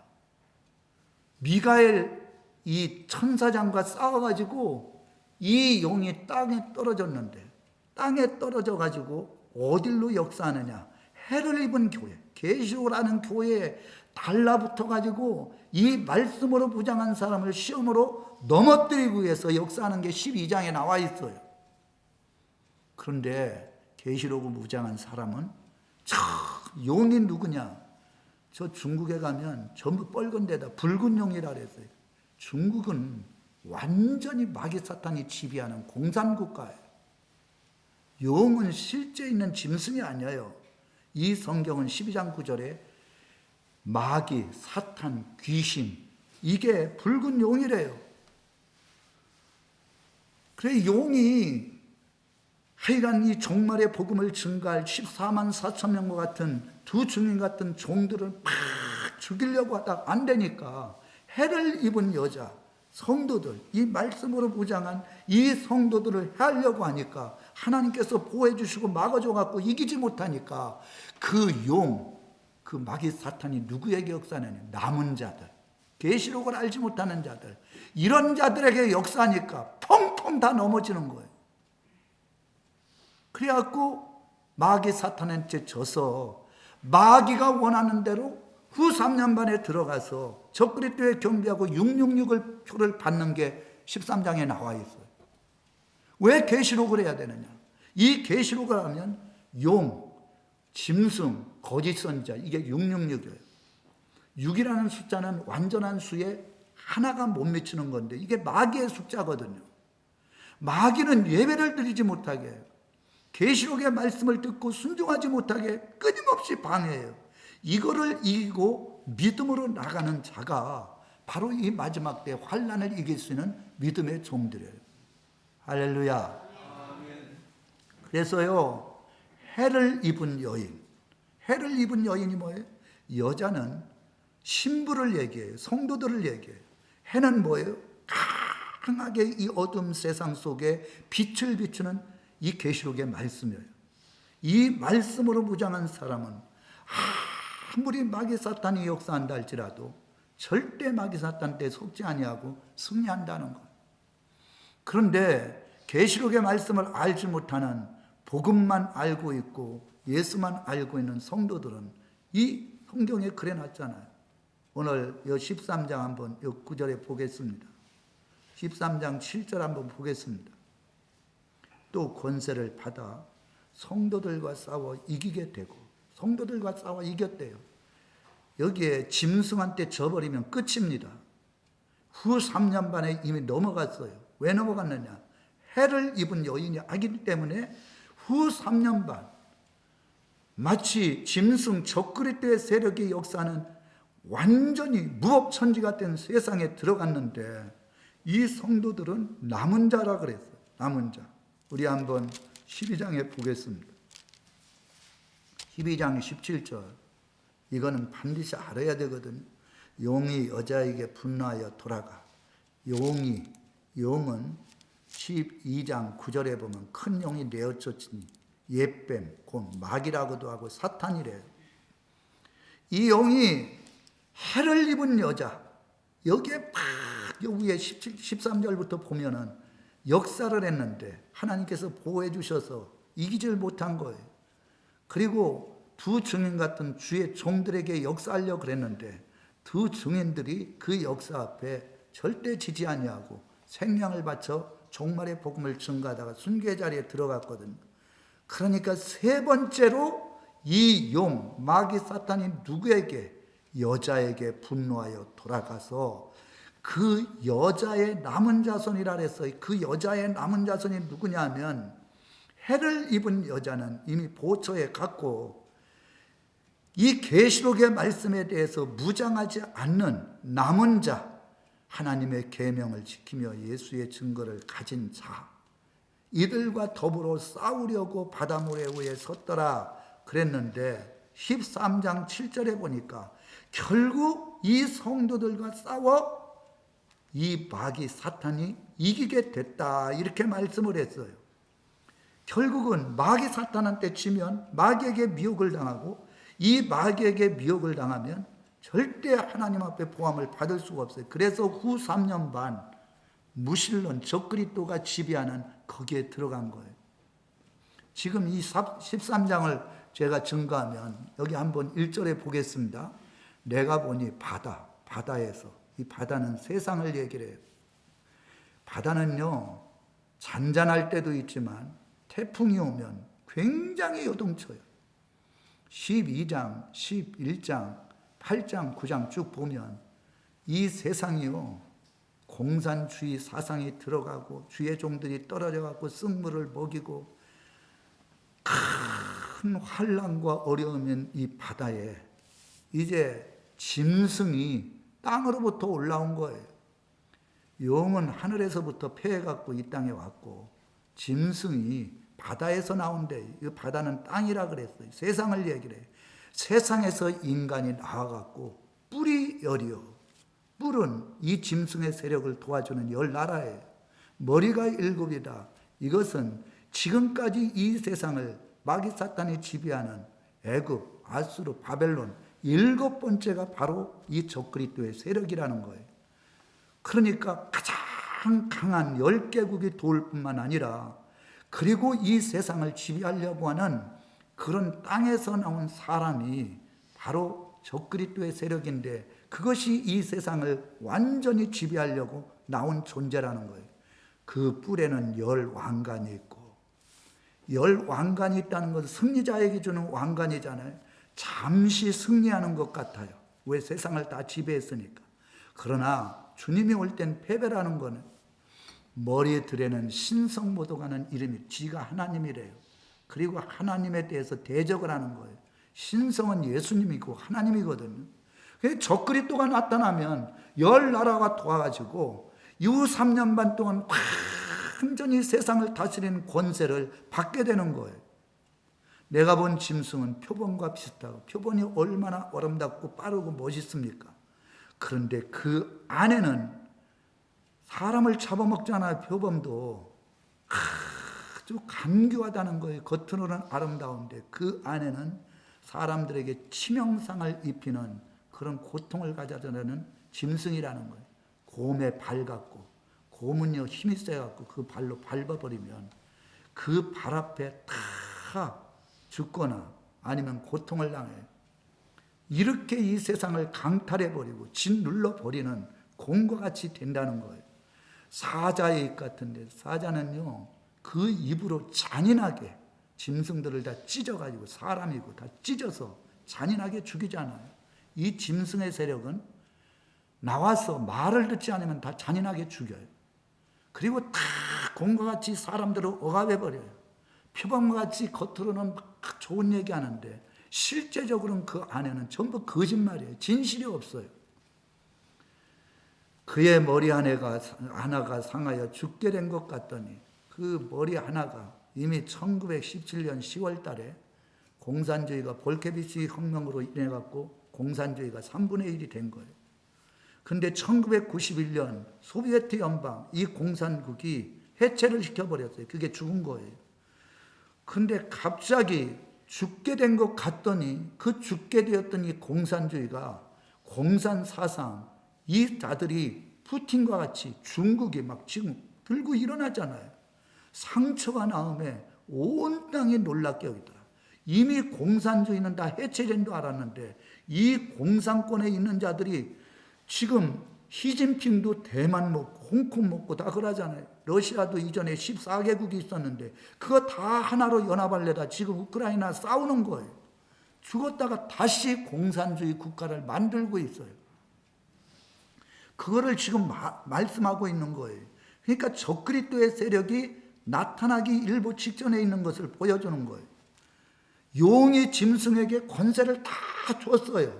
미가엘 이 천사장과 싸워가지고 이 용이 땅에 떨어졌는데 땅에 떨어져가지고 어딜로 역사하느냐? 해를 입은 교회, 계시록이라는 교회에 달라붙어가지고 이 말씀으로 무장한 사람을 시험으로 넘어뜨리기 위해서 역사하는 게 12장에 나와 있어요. 그런데 계시록을 무장한 사람은 용이 누구냐? 저 중국에 가면 전부 빨간 데다 붉은 용이라 그랬어요. 중국은 완전히 마귀 사탄이 지배하는 공산국가예요. 용은 실제 있는 짐승이 아니에요. 이 성경은 12장 9절에 마귀, 사탄, 귀신 이게 붉은 용이래요. 그래 용이 하여간 이 종말의 복음을 증거할 14만 4천 명과 같은 두 증인 같은 종들을 막 죽이려고 하다 안 되니까 해를 입은 여자, 성도들, 이 말씀으로 무장한 이 성도들을 해하려고 하니까 하나님께서 보호해 주시고 막아줘 갖고 이기지 못하니까 그 용, 그 마귀 사탄이 누구에게 역사하느냐? 남은 자들, 계시록을 알지 못하는 자들, 이런 자들에게 역사하니까 펑펑 다 넘어지는 거예요. 그래갖고 마귀 사탄한테 져서 마귀가 원하는 대로 후 3년 반에 들어가서 적그리스도의 경비하고 666을 표를 받는 게 13장에 나와 있어요. 왜 계시록을 해야 되느냐? 이 계시록을 하면 용, 짐승, 거짓 선지자 이게 666이에요. 6이라는 숫자는 완전한 수에 하나가 못 미치는 건데 이게 마귀의 숫자거든요. 마귀는 예배를 드리지 못하게 해요. 계시록의 말씀을 듣고 순종하지 못하게 끊임없이 방해해요. 이거를 이기고 믿음으로 나가는 자가 바로 이 마지막 때 환난을 이길 수 있는 믿음의 종들이에요. 할렐루야. 그래서요, 해를 입은 여인. 해를 입은 여인이 뭐예요? 여자는 신부를 얘기해요. 성도들을 얘기해요. 해는 뭐예요? 강하게 이 어둠 세상 속에 빛을 비추는 이 계시록의 말씀이에요. 이 말씀으로 무장한 사람은 아무리 마귀 사탄이 역사한다 할지라도 절대 마귀 사탄 때 속지 아니하고 승리한다는 것. 그런데 계시록의 말씀을 알지 못하는 복음만 알고 있고 예수만 알고 있는 성도들은 이 성경에 그래놨잖아요. 오늘 이 13장 한번 이 9절에 보겠습니다. 13장 7절 한번 보겠습니다. 또 권세를 받아 성도들과 싸워 이기게 되고 성도들과 싸워 이겼대요. 여기에 짐승한테 져버리면 끝입니다. 후 3년 반에 이미 넘어갔어요. 왜 넘어갔느냐? 해를 입은 여인이 아기 때문에 후 3년 반 마치 짐승 적그리스도의 세력이 역사하는 완전히 무법천지가 된 세상에 들어갔는데 이 성도들은 남은 자라 그랬어요. 남은 자. 우리 한번 12장에 보겠습니다. 12장 17절. 이거는 반드시 알아야 되거든요. 용이 여자에게 분노하여 돌아가. 용은 12장 9절에 보면 큰 용이 내어쫓으니 옛뱀, 곧 마귀라고도 하고 사탄이래요. 이 용이 해를 입은 여자, 여기에 막 위에 13절부터 보면은 역사를 했는데 하나님께서 보호해 주셔서 이기질 못한 거예요. 그리고 두 증인 같은 주의 종들에게 역사하려고 그랬는데 두 증인들이 그 역사 앞에 절대 지지 아니하고 생명을 바쳐 종말의 복음을 증거하다가 순교의 자리에 들어갔거든요. 그러니까 세 번째로 이 용, 마귀 사탄이 누구에게? 여자에게 분노하여 돌아가서 그 여자의 남은 자손이라 그랬어요. 그 여자의 남은 자손이 누구냐면 해를 입은 여자는 이미 보초에 갔고 이 계시록의 말씀에 대해서 무장하지 않는 남은 자, 하나님의 계명을 지키며 예수의 증거를 가진 자, 이들과 더불어 싸우려고 바다 모래 위에 섰더라 그랬는데 13장 7절에 보니까 결국 이 성도들과 싸워 이 마귀 사탄이 이기게 됐다 이렇게 말씀을 했어요. 결국은 마귀 사탄한테 치면 마귀에게 미혹을 당하고 이 마귀에게 미혹을 당하면 절대 하나님 앞에 보함을 받을 수가 없어요. 그래서 후 3년 반 무신론 적그리스도가 지배하는 거기에 들어간 거예요. 지금 이 13장을 제가 증거하면 여기 한번 1절에 보겠습니다. 내가 보니 바다에서, 이 바다는 세상을 얘기를 해요. 바다는요 잔잔할 때도 있지만 태풍이 오면 굉장히 요동쳐요. 12장, 11장, 8장, 9장 쭉 보면 이 세상이요 공산주의 사상이 들어가고 주의 종들이 떨어져 갖고 쓱물을 먹이고 큰 환난과 어려움인 이 바다에 이제 짐승이 땅으로부터 올라온 거예요. 용은 하늘에서부터 패해갖고 이 땅에 왔고 짐승이 바다에서 나온대. 이 바다는 땅이라 그랬어요. 세상을 얘기를 해요. 세상에서 인간이 나와갖고 뿔이 열이요. 뿔은 이 짐승의 세력을 도와주는 10나라예요. 머리가 7이다. 이것은 지금까지 이 세상을 마귀 사탄이 지배하는 애굽, 아수르, 바벨론 7번째가 바로 이 적그리스도의 세력이라는 거예요. 그러니까 가장 강한 10개국이 도울 뿐만 아니라 그리고 이 세상을 지배하려고 하는 그런 땅에서 나온 사람이 바로 적그리스도의 세력인데 그것이 이 세상을 완전히 지배하려고 나온 존재라는 거예요. 그 뿔에는 10왕관이 있고 10왕관이 있다는 것은 승리자에게 주는 왕관이잖아요. 잠시 승리하는 것 같아요. 왜? 세상을 다 지배했으니까. 그러나 주님이 올 땐 패배라는 거는 머리들에는 신성모독하는 이름이 지가 하나님이래요. 그리고 하나님에 대해서 대적을 하는 거예요. 신성은 예수님이고 하나님이거든요. 그래서 적그리스도가 나타나면 10나라가 도와가지고 이후 3년 반 동안 완전히 세상을 다스리는 권세를 받게 되는 거예요. 내가 본 짐승은 표범과 비슷하고 표범이 얼마나 아름답고 빠르고 멋있습니까? 그런데 그 안에는 사람을 잡아먹잖아요. 표범도 아주 간교하다는 거예요. 겉으로는 아름다운데 그 안에는 사람들에게 치명상을 입히는 그런 고통을 가져다주는 짐승이라는 거예요. 곰의 발 같고 곰은요 힘이 세갖고 그 발로 밟아버리면 그 발 앞에 다 죽거나 아니면 고통을 당해요. 이렇게 이 세상을 강탈해버리고 짓눌러버리는 곰과 같이 된다는 거예요. 사자의 입 같은데 사자는요 그 입으로 잔인하게 짐승들을 다 찢어가지고 사람이고 다 찢어서 잔인하게 죽이잖아요. 이 짐승의 세력은 나와서 말을 듣지 않으면 다 잔인하게 죽여요. 그리고 다 곰과 같이 사람들을 억압해버려요. 표범과 같이 겉으로는 막 좋은 얘기하는데 실제적으로는 그 안에는 전부 거짓말이에요. 진실이 없어요. 그의 머리 하나가 상하여 죽게 된 것 같더니 그 머리 하나가 이미 1917년 10월 달에 공산주의가 볼케비치 혁명으로 인해 갖고 공산주의가 3분의 1이 된 거예요. 근데 1991년 소비에트 연방 이 공산국이 해체를 시켜버렸어요. 그게 죽은 거예요. 근데 갑자기 죽게 된 것 같더니 그 죽게 되었던 이 공산주의가 공산 사상 이 자들이 푸틴과 같이 중국이 막 지금 들고 일어나잖아요. 상처가 나음에 온 땅이 놀랍게 여기더라. 이미 공산주의는 다 해체된 줄 알았는데 이 공산권에 있는 자들이 지금 시진핑도 대만 먹고 홍콩 먹고 다 그러잖아요. 러시아도 이전에 14개국이 있었는데 그거 다 하나로 연합하려다 지금 우크라이나 싸우는 거예요. 죽었다가 다시 공산주의 국가를 만들고 있어요. 그거를 지금 말씀하고 있는 거예요. 그러니까 적그리스도의 세력이 나타나기 일보 직전에 있는 것을 보여주는 거예요. 용이 짐승에게 권세를 다 줬어요.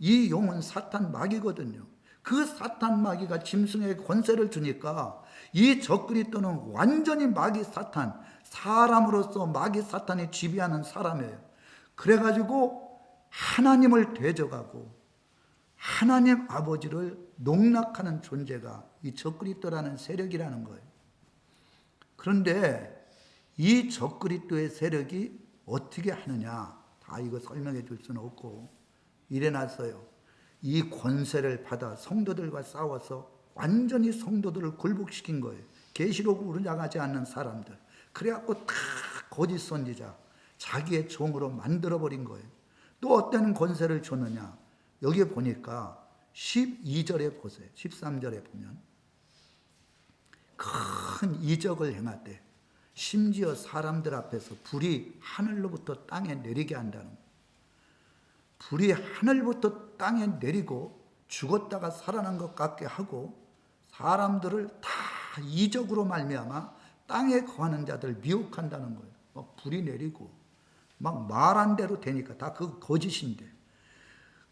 이 용은 사탄 마귀거든요. 그 사탄 마귀가 짐승에게 권세를 주니까 이 적그리스도는 완전히 마귀 사탄, 사람으로서 마귀 사탄이 지배하는 사람이에요. 그래가지고 하나님을 대적하고 하나님 아버지를 농락하는 존재가 이 적그리스도라는 세력이라는 거예요. 그런데 이 적그리스도의 세력이 어떻게 하느냐, 다 이거 설명해 줄 수는 없고 이래놨어요. 이 권세를 받아 성도들과 싸워서 완전히 성도들을 굴복시킨 거예요. 계시록을 운영하지 않는 사람들. 그래갖고 다 거짓 선지자, 자기의 종으로 만들어버린 거예요. 또 어떤 권세를 줬느냐. 여기 보니까 12절에 보세요. 13절에 보면 큰 이적을 행하되 심지어 사람들 앞에서 불이 하늘로부터 땅에 내리게 한다는 거예요. 불이 하늘부터 땅에 내리고 죽었다가 살아난 것 같게 하고 사람들을 다 이적으로 말미암아 땅에 거하는 자들 미혹한다는 거예요. 막 불이 내리고 막 말한 대로 되니까 다 그 거짓인데.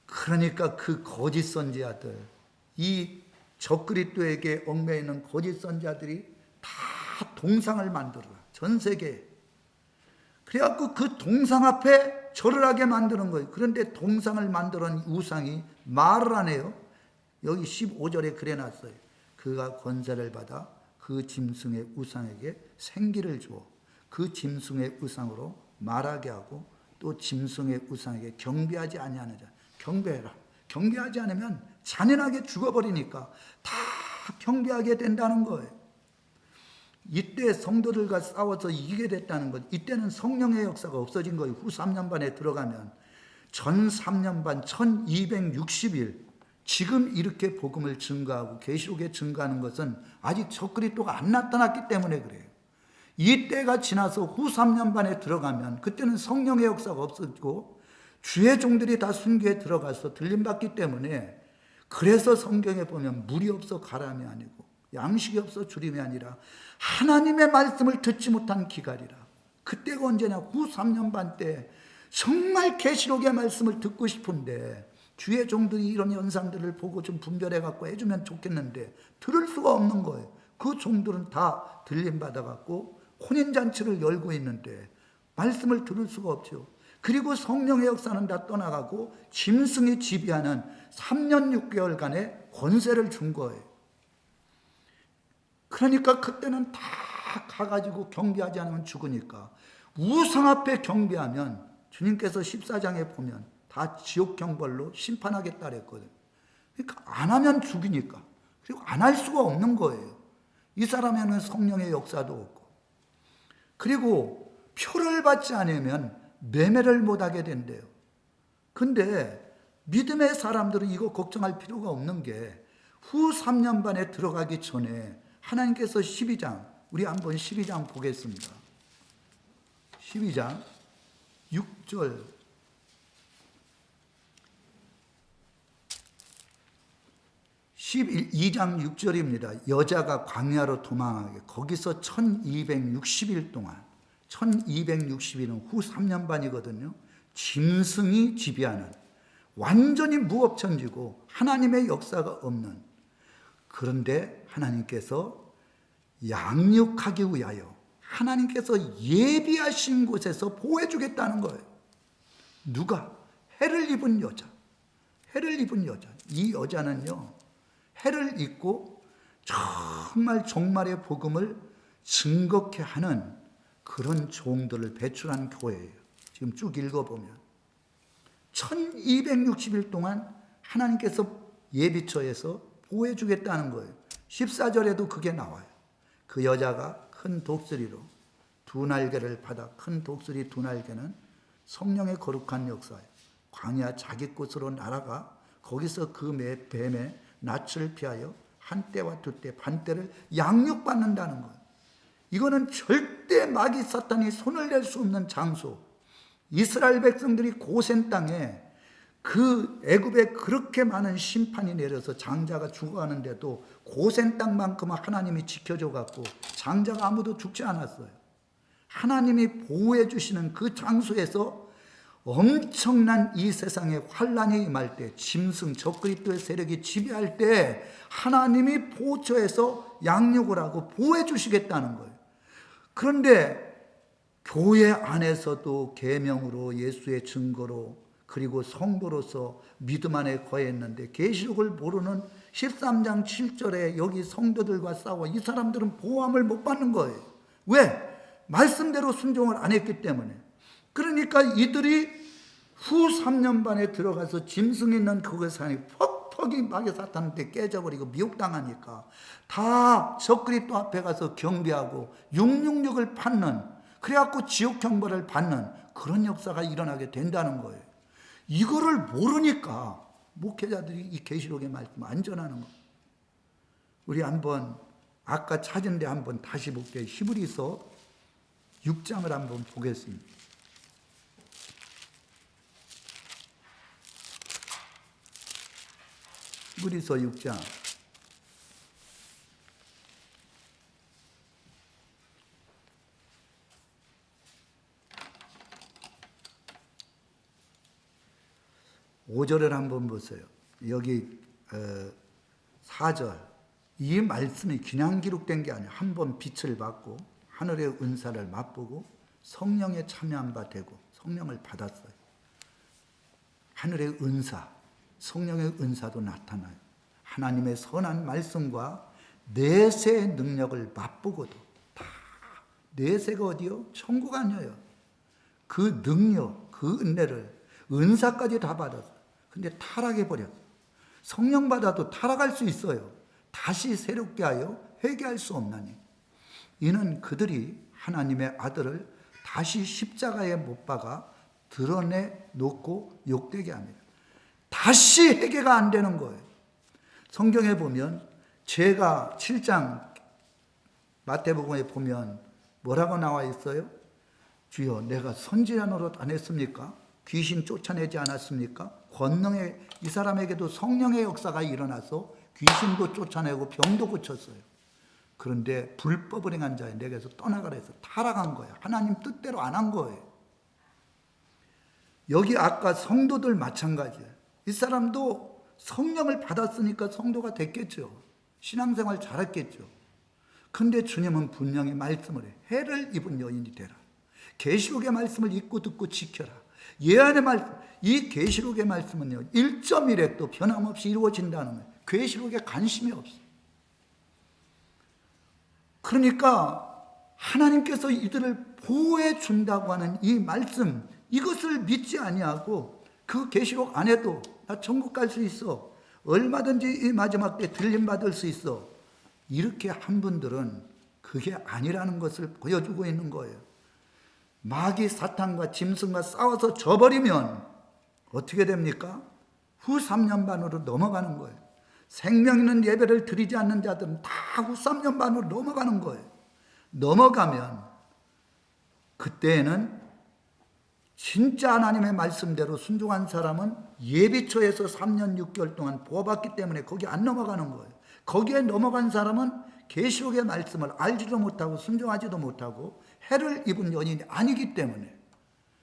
그러니까 그 거짓 선지자들, 이 적그리스도에게 얽매여 있는 거짓 선지자들이 다 동상을 만들어라. 전 세계에. 그래갖고 그 동상 앞에 절을 하게 만드는 거예요. 그런데 동상을 만드는 우상이 말을 안 해요. 여기 15절에 그래놨어요. 그가 권세를 받아 그 짐승의 우상에게 생기를 주어 그 짐승의 우상으로 말하게 하고 또 짐승의 우상에게 경배하지 아니하는 자. 경배해라. 경배하지 않으면 잔인하게 죽어버리니까 다 경배하게 된다는 거예요. 이때 성도들과 싸워서 이기게 됐다는 것. 이때는 성령의 역사가 없어진 거예요. 후 3년반에 들어가면 전 3년반 1260일 지금 이렇게 복음을 증거하고 계시록에 증거하는 것은 아직 적그리스도가 안 나타났기 때문에 그래요. 이때가 지나서 후 3년반에 들어가면 그때는 성령의 역사가 없어지고 주의 종들이 다 순교에 들어가서 들림받기 때문에 그래서 성경에 보면 물이 없어 가람이 아니고 양식이 없어 주림이 아니라 하나님의 말씀을 듣지 못한 기갈이라. 그때가 언제냐? 후 3년반 때 정말 계시록의 말씀을 듣고 싶은데 주의 종들이 이런 현상들을 보고 좀 분별해 갖고 해주면 좋겠는데 들을 수가 없는 거예요. 그 종들은 다 들림받아 갖고 혼인잔치를 열고 있는데 말씀을 들을 수가 없죠. 그리고 성령의 역사는 다 떠나가고 짐승이 지배하는 3년 6개월간의 권세를 준 거예요. 그러니까 그때는 다 가가지고 경배하지 않으면 죽으니까 우상 앞에 경배하면 주님께서 14장에 보면 다 지옥 형벌로 심판하겠다 그랬거든요. 그러니까 안 하면 죽이니까. 그리고 안 할 수가 없는 거예요. 이 사람에는 성령의 역사도 없고. 그리고 표를 받지 않으면 매매를 못하게 된대요. 근데 믿음의 사람들은 이거 걱정할 필요가 없는 게 후 3년 반에 들어가기 전에 하나님께서 12장, 우리 한번 12장 보겠습니다. 12장 6절 12장 6절입니다. 여자가 광야로 도망하게 거기서 1260일 동안 1260일은 후 3년 반이거든요. 짐승이 지배하는 완전히 무법천지고 하나님의 역사가 없는 그런데 하나님께서 양육하기 위하여 하나님께서 예비하신 곳에서 보호해주겠다는 거예요. 누가? 해를 입은 여자. 해를 입은 여자. 이 여자는요, 해를 입고 정말 종말의 복음을 증거케 하는 그런 종들을 배출한 교회예요. 지금 쭉 읽어보면 1260일 동안 하나님께서 예비처에서 보호해 주겠다는 거예요. 14절에도 그게 나와요. 그 여자가 큰 독수리로 두 날개를 받아, 큰 독수리 두 날개는 성령의 거룩한 역사예요. 광야 자기 곳으로 날아가 거기서 그 뱀의 낯을 피하여 한 때와 두 때, 반 때를 양육받는다는 거예요. 이거는 절대 마귀 사탄이 손을 댈 수 없는 장소. 이스라엘 백성들이 고센 땅에 그 애굽에 그렇게 많은 심판이 내려서 장자가 죽어가는데도 고센 땅만큼 하나님이 지켜줘 갖고 장자가 아무도 죽지 않았어요. 하나님이 보호해 주시는 그 장소에서 엄청난 이 세상에 환란이 임할 때, 짐승 적그리스도의 세력이 지배할 때 하나님이 보호처에서 양육을 하고 보호해 주시겠다는 거예요. 그런데 교회 안에서도 계명으로, 예수의 증거로, 그리고 성도로서 믿음 안에 거했는데 계시록을 모르는 13장 7절에 여기 성도들과 싸워 이 사람들은 보호함을 못 받는 거예요. 왜? 말씀대로 순종을 안 했기 때문에. 그러니까 이들이 후 3년 반에 들어가서 짐승 있는 그곳에 사니 퍽퍽이 마귀 사탄한테 깨져버리고 미혹당하니까 다 적그리스도 앞에 가서 경배하고 666을 받는, 그래갖고 지옥 형벌을 받는 그런 역사가 일어나게 된다는 거예요. 이거를 모르니까 목회자들이 이 계시록의 말씀 안 전하는 거예요. 우리 한번 아까 찾은 데 한번 다시 볼게요. 히브리서 6장을 한번 보겠습니다. 히브리서 6장 5절을 한번 보세요. 여기 4절, 이 말씀이 그냥 기록된 게 아니에요. 한번 빛을 받고 하늘의 은사를 맛보고 성령에 참여한 바 되고 성령을 받았어요. 하늘의 은사, 성령의 은사도 나타나요. 하나님의 선한 말씀과 내세의 능력을 맛보고도 다, 내세가 어디요? 천국 아니에요. 그 능력, 그 은혜를, 은사까지 다 받았어요. 근데 타락해버렸어요. 성령 받아도 타락할 수 있어요. 다시 새롭게 하여 회개할 수 없나니. 이는 그들이 하나님의 아들을 다시 십자가에 못 박아 드러내놓고 욕되게 합니다. 다시 회개가 안 되는 거예요. 성경에 보면 죄가 7장 마태복음에 보면 뭐라고 나와 있어요? 주여, 내가 선지자 노릇 안 했습니까? 귀신 쫓아내지 않았습니까? 권능의, 이 사람에게도 성령의 역사가 일어나서 귀신도 쫓아내고 병도 고쳤어요. 그런데 불법을 행한 자에 내게서 떠나가라 해서 타락한 거예요. 하나님 뜻대로 안 한 거예요. 여기 아까 성도들 마찬가지예요. 이 사람도 성령을 받았으니까 성도가 됐겠죠. 신앙생활 잘했겠죠. 근데 주님은 분명히 말씀을 해. 해를 입은 여인이 되라. 계시록의 말씀을 읽고 듣고 지켜라. 예언의 말씀, 이 계시록의 말씀은요 1.1에 또 변함없이 이루어진다는 거예요. 계시록에 관심이 없어. 그러니까 하나님께서 이들을 보호해 준다고 하는 이 말씀, 이것을 믿지 아니하고 그 계시록 안에도 나 천국 갈 수 있어, 얼마든지 이 마지막 때 들림 받을 수 있어, 이렇게 한 분들은 그게 아니라는 것을 보여주고 있는 거예요. 마귀 사탄과 짐승과 싸워서 져버리면 어떻게 됩니까? 후 3년 반으로 넘어가는 거예요. 생명 있는 예배를 드리지 않는 자들은 다 후 3년 반으로 넘어가는 거예요. 넘어가면 그때에는 진짜 하나님의 말씀대로 순종한 사람은 예비처에서 3년 6개월 동안 보호받기 때문에 거기 안 넘어가는 거예요. 거기에 넘어간 사람은 계시록의 말씀을 알지도 못하고 순종하지도 못하고 해를 입은 연인이 아니기 때문에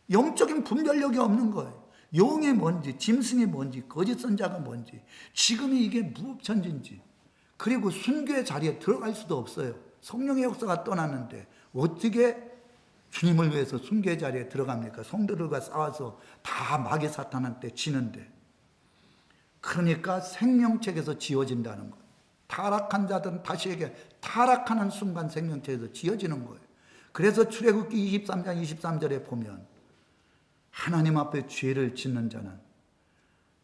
영적인 분별력이 없는 거예요. 용이 뭔지, 짐승이 뭔지, 거짓 선자가 뭔지, 지금이 이게 무법천지인지 그리고 순교의 자리에 들어갈 수도 없어요. 성령의 역사가 떠났는데 어떻게 주님을 위해서 순교의 자리에 들어갑니까? 성도들과 싸워서 다 마귀 사탄한테 지는데. 그러니까 생명책에서 지워진다는 거예요. 타락한 자들은 다시 얘기해, 타락하는 순간 생명책에서 지워지는 거예요. 그래서 출애굽기 23장 23절에 보면 하나님 앞에 죄를 짓는 자는,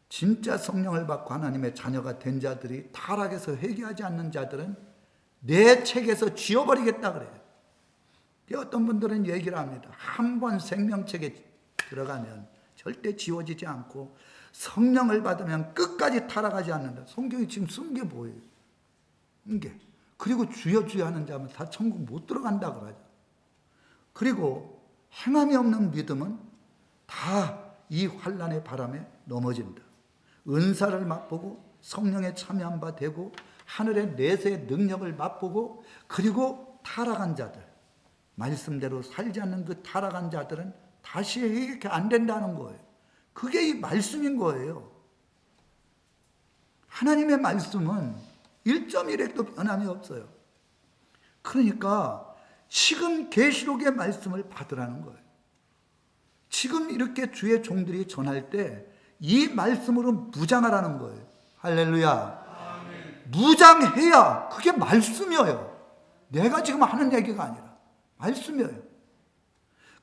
진짜 성령을 받고 하나님의 자녀가 된 자들이 타락해서 회개하지 않는 자들은 내 책에서 지워버리겠다 그래요. 어떤 분들은 얘기를 합니다. 한 번 생명책에 들어가면 절대 지워지지 않고 성령을 받으면 끝까지 타락하지 않는다. 성경이 지금 쓴 게 뭐예요? 이게. 그리고 주여 주여 하는 자면 다 천국 못 들어간다 그러죠. 그리고 행함이 없는 믿음은 다 이 환난의 바람에 넘어진다. 은사를 맛보고 성령에 참여한 바 되고 하늘의 내세의 능력을 맛보고, 그리고 타락한 자들, 말씀대로 살지 않는 그 타락한 자들은 다시 이렇게 안 된다는 거예요. 그게 이 말씀인 거예요. 하나님의 말씀은 1.1획도 변함이 없어요. 그러니까 지금 계시록의 말씀을 받으라는 거예요. 지금 이렇게 주의 종들이 전할 때 이 말씀으로 무장하라는 거예요. 할렐루야. 아멘. 무장해야 그게 말씀이에요. 내가 지금 하는 얘기가 아니라 말씀이에요.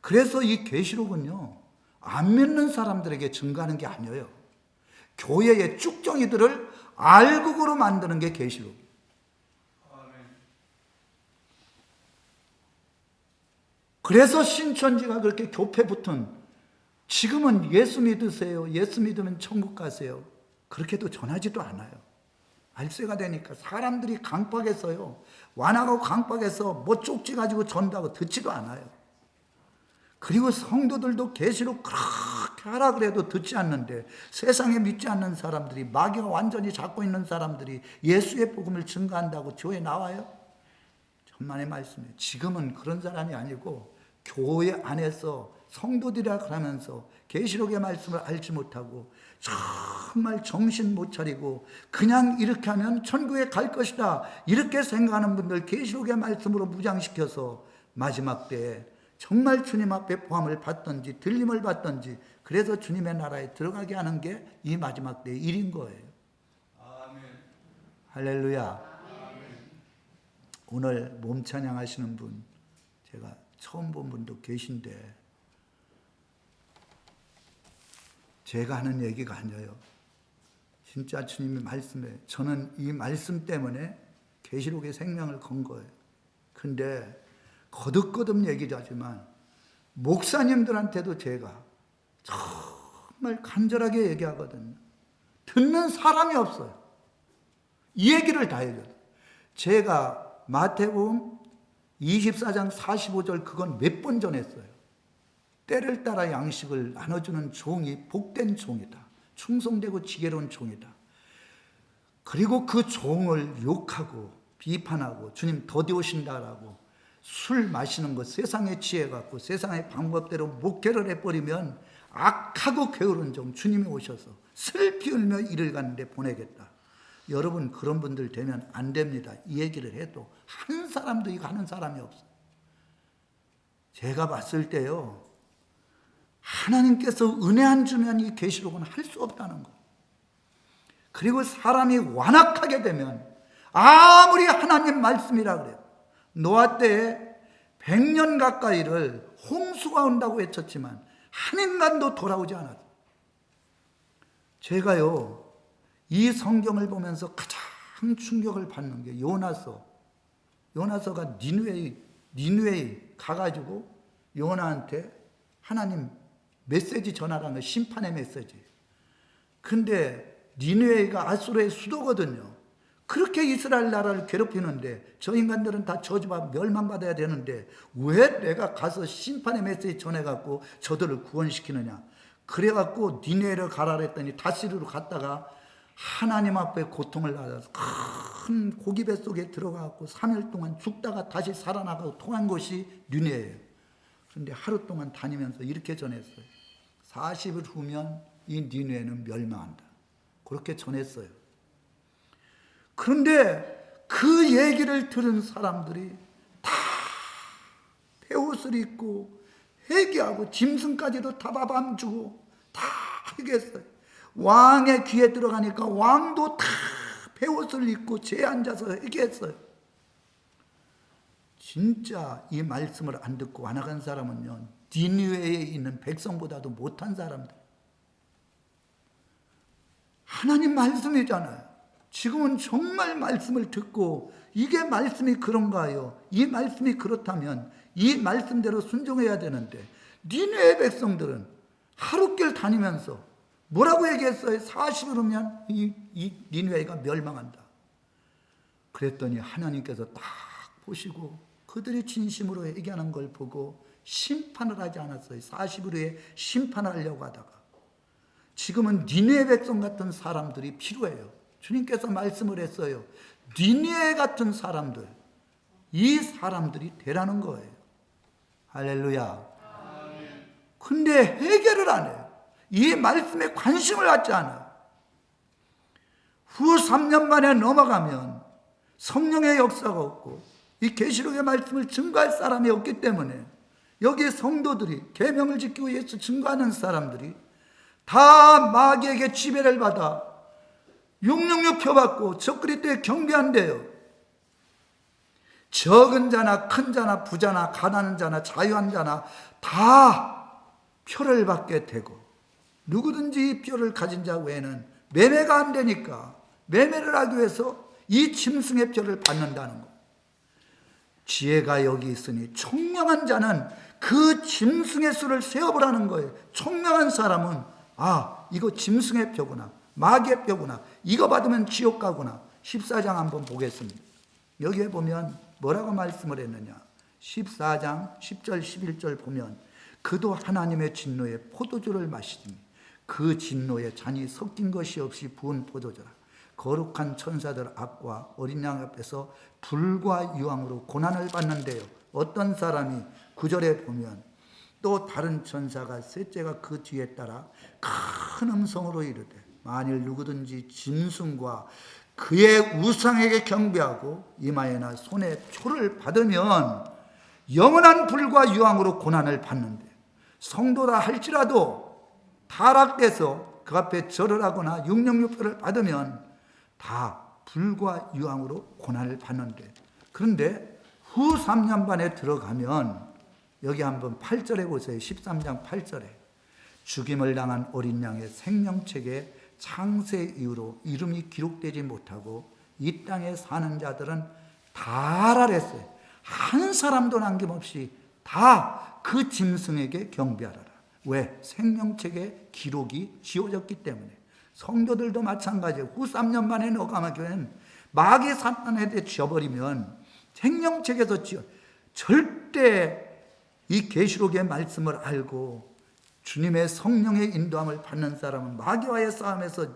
그래서 이 계시록은요, 안 믿는 사람들에게 증거하는 게 아니에요. 교회의 쭉정이들을 알곡으로 만드는 게 계시록. 그래서 신천지가 그렇게 교패 붙은, 지금은 예수 믿으세요, 예수 믿으면 천국 가세요, 그렇게도 전하지도 않아요. 알세가 되니까 사람들이 강박해서요, 완화하고 강박해서 뭐 쪽지 가지고 전다고 듣지도 않아요. 그리고 성도들도 계시록 그렇게 하라 그래도 듣지 않는데, 세상에 믿지 않는 사람들이, 마귀가 완전히 잡고 있는 사람들이 예수의 복음을 증거한다고 교회에 나와요? 천만의 말씀이에요. 지금은 그런 사람이 아니고 교회 안에서 성도들이라 그러면서 계시록의 말씀을 알지 못하고 정말 정신 못 차리고 그냥 이렇게 하면 천국에 갈 것이다 이렇게 생각하는 분들 계시록의 말씀으로 무장시켜서 마지막 때에 정말 주님 앞에 포함을 받든지 들림을 받든지, 그래서 주님의 나라에 들어가게 하는 게 이 마지막 때의 일인 거예요. 아멘. 할렐루야. 아멘. 오늘 몸 찬양하시는 분 제가 처음 본 분도 계신데, 제가 하는 얘기가 아니에요. 진짜 주님의 말씀에, 저는 이 말씀 때문에 계시록의 생명을 건 거예요. 근데 거듭거듭 얘기하지만 목사님들한테도 제가 정말 간절하게 얘기하거든요. 듣는 사람이 없어요. 이 얘기를 다 해줘요. 제가 마태복음 24장 45절 그건 몇 번 전했어요. 때를 따라 양식을 나눠주는 종이 복된 종이다. 충성되고 지혜로운 종이다. 그리고 그 종을 욕하고 비판하고 주님 더디 오신다라고 술 마시는 것 세상에 취해갖고 세상의 방법대로 목회를 해버리면 악하고 게으른 종 주님이 오셔서 슬피 울며 이를 가는데 보내겠다. 여러분 그런 분들 되면 안 됩니다. 이 얘기를 해도 한 사람도 이거 하는 사람이 없어요. 제가 봤을 때요, 하나님께서 은혜 안 주면 이 계시록은 할 수 없다는 거. 그리고 사람이 완악하게 되면 아무리 하나님 말씀이라 그래요. 노아 때에 100년 가까이를 홍수가 온다고 외쳤지만 한 인간도 돌아오지 않았어요. 제가요, 이 성경을 보면서 가장 충격을 받는 게 요나서가 니느웨에 가가지고 요나한테 하나님 메시지 전하라는 거, 심판의 메시지. 근데 니느웨가 아수르의 수도거든요. 그렇게 이스라엘 나라를 괴롭히는데 저 인간들은 다 저주받아 멸망받아야 되는데 왜 내가 가서 심판의 메시지 전해갖고 저들을 구원시키느냐. 그래갖고 니느웨를 가라 그랬더니 다시르로 갔다가 하나님 앞에 고통을 받아서 큰 고기배 속에 들어가고 3일 동안 죽다가 다시 살아나가고 통한 곳이 니느웨예요. 그런데 하루 동안 다니면서 이렇게 전했어요. 40일 후면 이 니느웨는 멸망한다. 그렇게 전했어요. 그런데 그 얘기를 들은 사람들이 다 베옷을 입고 회개하고 짐승까지도 다밥안 주고 다 회개했어요. 왕의 귀에 들어가니까 왕도 다 베옷을 입고 죄에 앉아서 회개했어요. 진짜 이 말씀을 안 듣고 완악한 사람은요, 니느웨에 있는 백성보다도 못한 사람들. 하나님 말씀이잖아요. 지금은 정말 말씀을 듣고 이게 말씀이 그런가요? 이 말씀이 그렇다면 이 말씀대로 순종해야 되는데, 니느웨 백성들은 하룻길 다니면서 뭐라고 얘기했어요? 40일이면 이 니느웨가 멸망한다. 그랬더니 하나님께서 딱 보시고 그들이 진심으로 회개하는 걸 보고 심판을 하지 않았어요. 40일 후에 심판하려고 하다가. 지금은 니느웨 백성 같은 사람들이 필요해요. 주님께서 말씀을 했어요. 니느웨 같은 사람들, 이 사람들이 되라는 거예요. 할렐루야. 근데 회개를 안 해요. 이 말씀에 관심을 갖지 않아요. 후 3년 만에 넘어가면 성령의 역사가 없고 이 계시록의 말씀을 증거할 사람이 없기 때문에 여기 성도들이 계명을 지키고 예수 증거하는 사람들이 다 마귀에게 지배를 받아 666 펴받고 적그리스도에 경배한대요. 적은 자나 큰 자나 부자나 가난한 자나 자유한 자나 다 표를 받게 되고, 누구든지 표를 가진 자 외에는 매매가 안 되니까 매매를 하기 위해서 이 짐승의 표를 받는다는 거. 지혜가 여기 있으니 총명한 자는 그 짐승의 수를 세어보라는 거예요. 총명한 사람은 이거 짐승의 표구나, 마귀의 표구나, 이거 받으면 지옥 가구나. 14장 한번 보겠습니다. 여기에 보면 뭐라고 말씀을 했느냐. 14장 10절 11절 보면 그도 하나님의 진노에 포도주를 마시니 그 진노에 잔이 섞인 것이 없이 부은 포도주라. 거룩한 천사들 앞과 어린 양 앞에서 불과 유황으로 고난을 받는데요. 어떤 사람이 9절에 보면 또 다른 천사가 셋째가 그 뒤에 따라 큰 음성으로 이르되 만일 누구든지 짐승과 그의 우상에게 경배하고 이마에나 손에 표를 받으면 영원한 불과 유황으로 고난을 받는데, 성도라 할지라도 타락돼서 그 앞에 절을 하거나 666표를 받으면 다 불과 유황으로 고난을 받는데, 그런데 후 3년 반에 들어가면 여기 한번 8절에 보세요. 13장 8절에 죽임을 당한 어린 양의 생명책에 창세 이후로 이름이 기록되지 못하고 이 땅에 사는 자들은 다 알아냈어요. 한 사람도 남김없이 다 그 짐승에게 경배하라. 왜? 생명책에 기록이 지워졌기 때문에. 성도들도 마찬가지예요. 후 3년 만에 너가면 마귀 사탄한테 지어버리면 생명책에서 절대 이 계시록의 말씀을 알고 주님의 성령의 인도함을 받는 사람은 마귀와의 싸움에서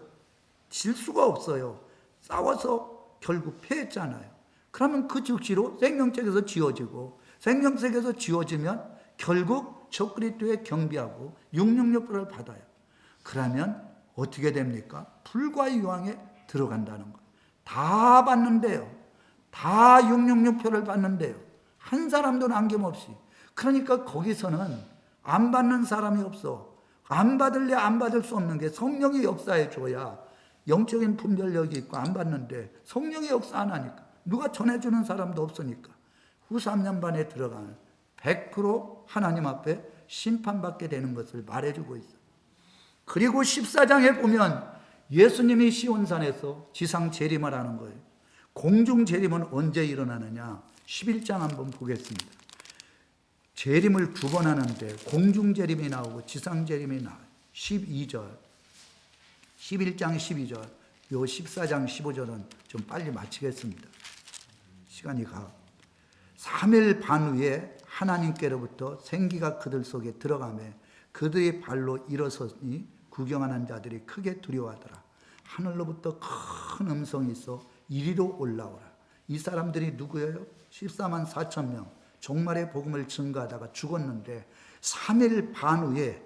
질 수가 없어요. 싸워서 결국 패했잖아요. 그러면 그 즉시로 생명책에서 지워지고, 생명책에서 지워지면 결국 적그리스도에 경배하고 666표를 받아요. 그러면 어떻게 됩니까? 불과 유황에 들어간다는 거예요. 다 받는데요. 다 666표를 받는데요. 한 사람도 남김없이. 그러니까 거기서는 안 받는 사람이 없어. 안 받을래 안 받을 수 없는 게 성령의 역사에 줘야 영적인 분별력이 있고, 안 받는데 성령의 역사 안 하니까 누가 전해주는 사람도 없으니까 후 3년 반에 들어가면 100% 하나님 앞에 심판받게 되는 것을 말해주고 있어요. 그리고 14장에 보면 예수님이 시온산에서 지상 재림을 하는 거예요. 공중 재림은 언제 일어나느냐. 11장 한번 보겠습니다. 재림을 2번 하는데 공중 재림이 나오고 지상 재림이 나와요. 12절, 11장 12절, 요 14장 15절은 좀 빨리 마치겠습니다. 시간이 가. 3일 반 후에 하나님께로부터 생기가 그들 속에 들어가매 그들의 발로 일어서니 구경하는 자들이 크게 두려워하더라. 하늘로부터 큰 음성이 있어 이리로 올라오라. 이 사람들이 누구예요? 14만 4천 명. 종말의 복음을 증거하다가 죽었는데 3일 반 후에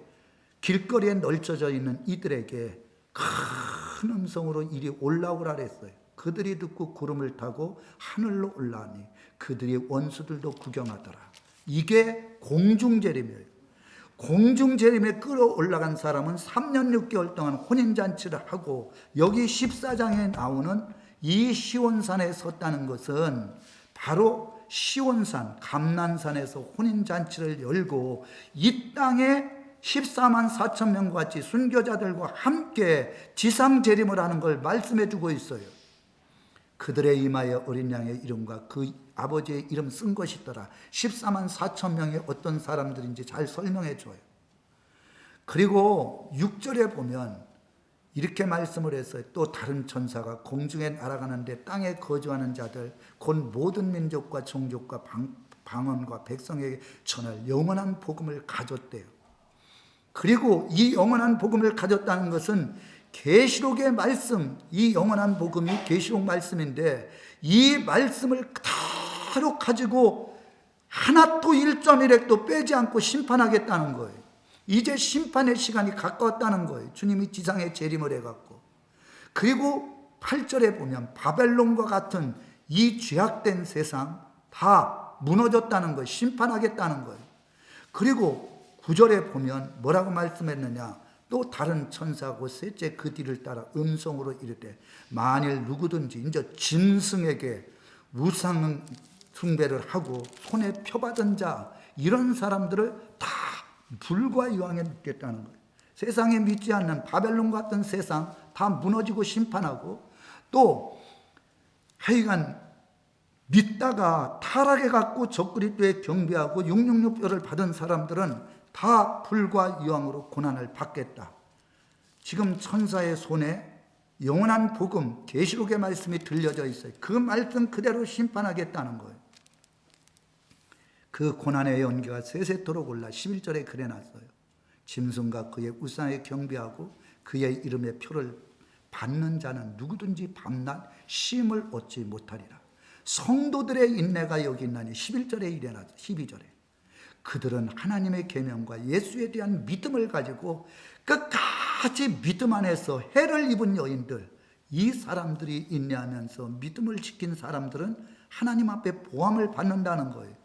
길거리에 널쳐져 있는 이들에게 큰 음성으로 이리 올라오라 그랬어요. 그들이 듣고 구름을 타고 하늘로 올라가니 그들이 원수들도 구경하더라. 이게 공중재림이에요. 공중재림에 끌어올라간 사람은 3년 6개월 동안 혼인잔치를 하고, 여기 14장에 나오는 이 시온산에 섰다는 것은 바로 시온산, 감난산에서 혼인잔치를 열고 이 땅에 14만 4천 명과 같이 순교자들과 함께 지상재림을 하는 걸 말씀해 주고 있어요. 그들의 이마에 어린 양의 이름과 그 아버지의 이름 쓴 것이더라. 14만 4천 명이 어떤 사람들인지 잘 설명해 줘요. 그리고 6절에 보면 이렇게 말씀을 했어요. 또 다른 천사가 공중에 날아가는데 땅에 거주하는 자들 곧 모든 민족과 종족과 방언과 백성에게 전할 영원한 복음을 가졌대요. 그리고 이 영원한 복음을 가졌다는 것은 계시록의 말씀, 이 영원한 복음이 계시록 말씀인데 이 말씀을 그대로 가지고 하나도 1.1획도 빼지 않고 심판하겠다는 거예요. 이제 심판의 시간이 가까웠다는 거예요. 주님이 지상에 재림을 해갖고. 그리고 8절에 보면 바벨론과 같은 이 죄악된 세상 다 무너졌다는 거예요. 심판하겠다는 거예요. 그리고 9절에 보면 뭐라고 말씀했느냐. 또 다른 천사고 셋째 그 뒤를 따라 음성으로 이르되 만일 누구든지 이제 짐승에게 우상 숭배를 하고 손에 표받은 자 이런 사람들을 다 불과 유황에 넣겠다는 거예요. 세상에 믿지 않는 바벨론 같은 세상 다 무너지고 심판하고, 또 하여간 믿다가 타락해 갖고 적그리스도에 경배하고 666표를 받은 사람들은 다 불과 유황으로 고난을 받겠다. 지금 천사의 손에 영원한 복음 계시록의 말씀이 들려져 있어요. 그 말씀 그대로 심판하겠다는 거예요. 그 고난의 연기가 세세토록 올라 11절에 그래놨어요. 짐승과 그의 우상에 경배하고 그의 이름의 표를 받는 자는 누구든지 밤낮 쉼을 얻지 못하리라. 성도들의 인내가 여기 있나니 11절에 이래놨어요. 12절에 그들은 하나님의 계명과 예수에 대한 믿음을 가지고 끝까지 믿음 안에서 해를 입은 여인들, 이 사람들이 인내하면서 믿음을 지킨 사람들은 하나님 앞에 보함을 받는다는 거예요.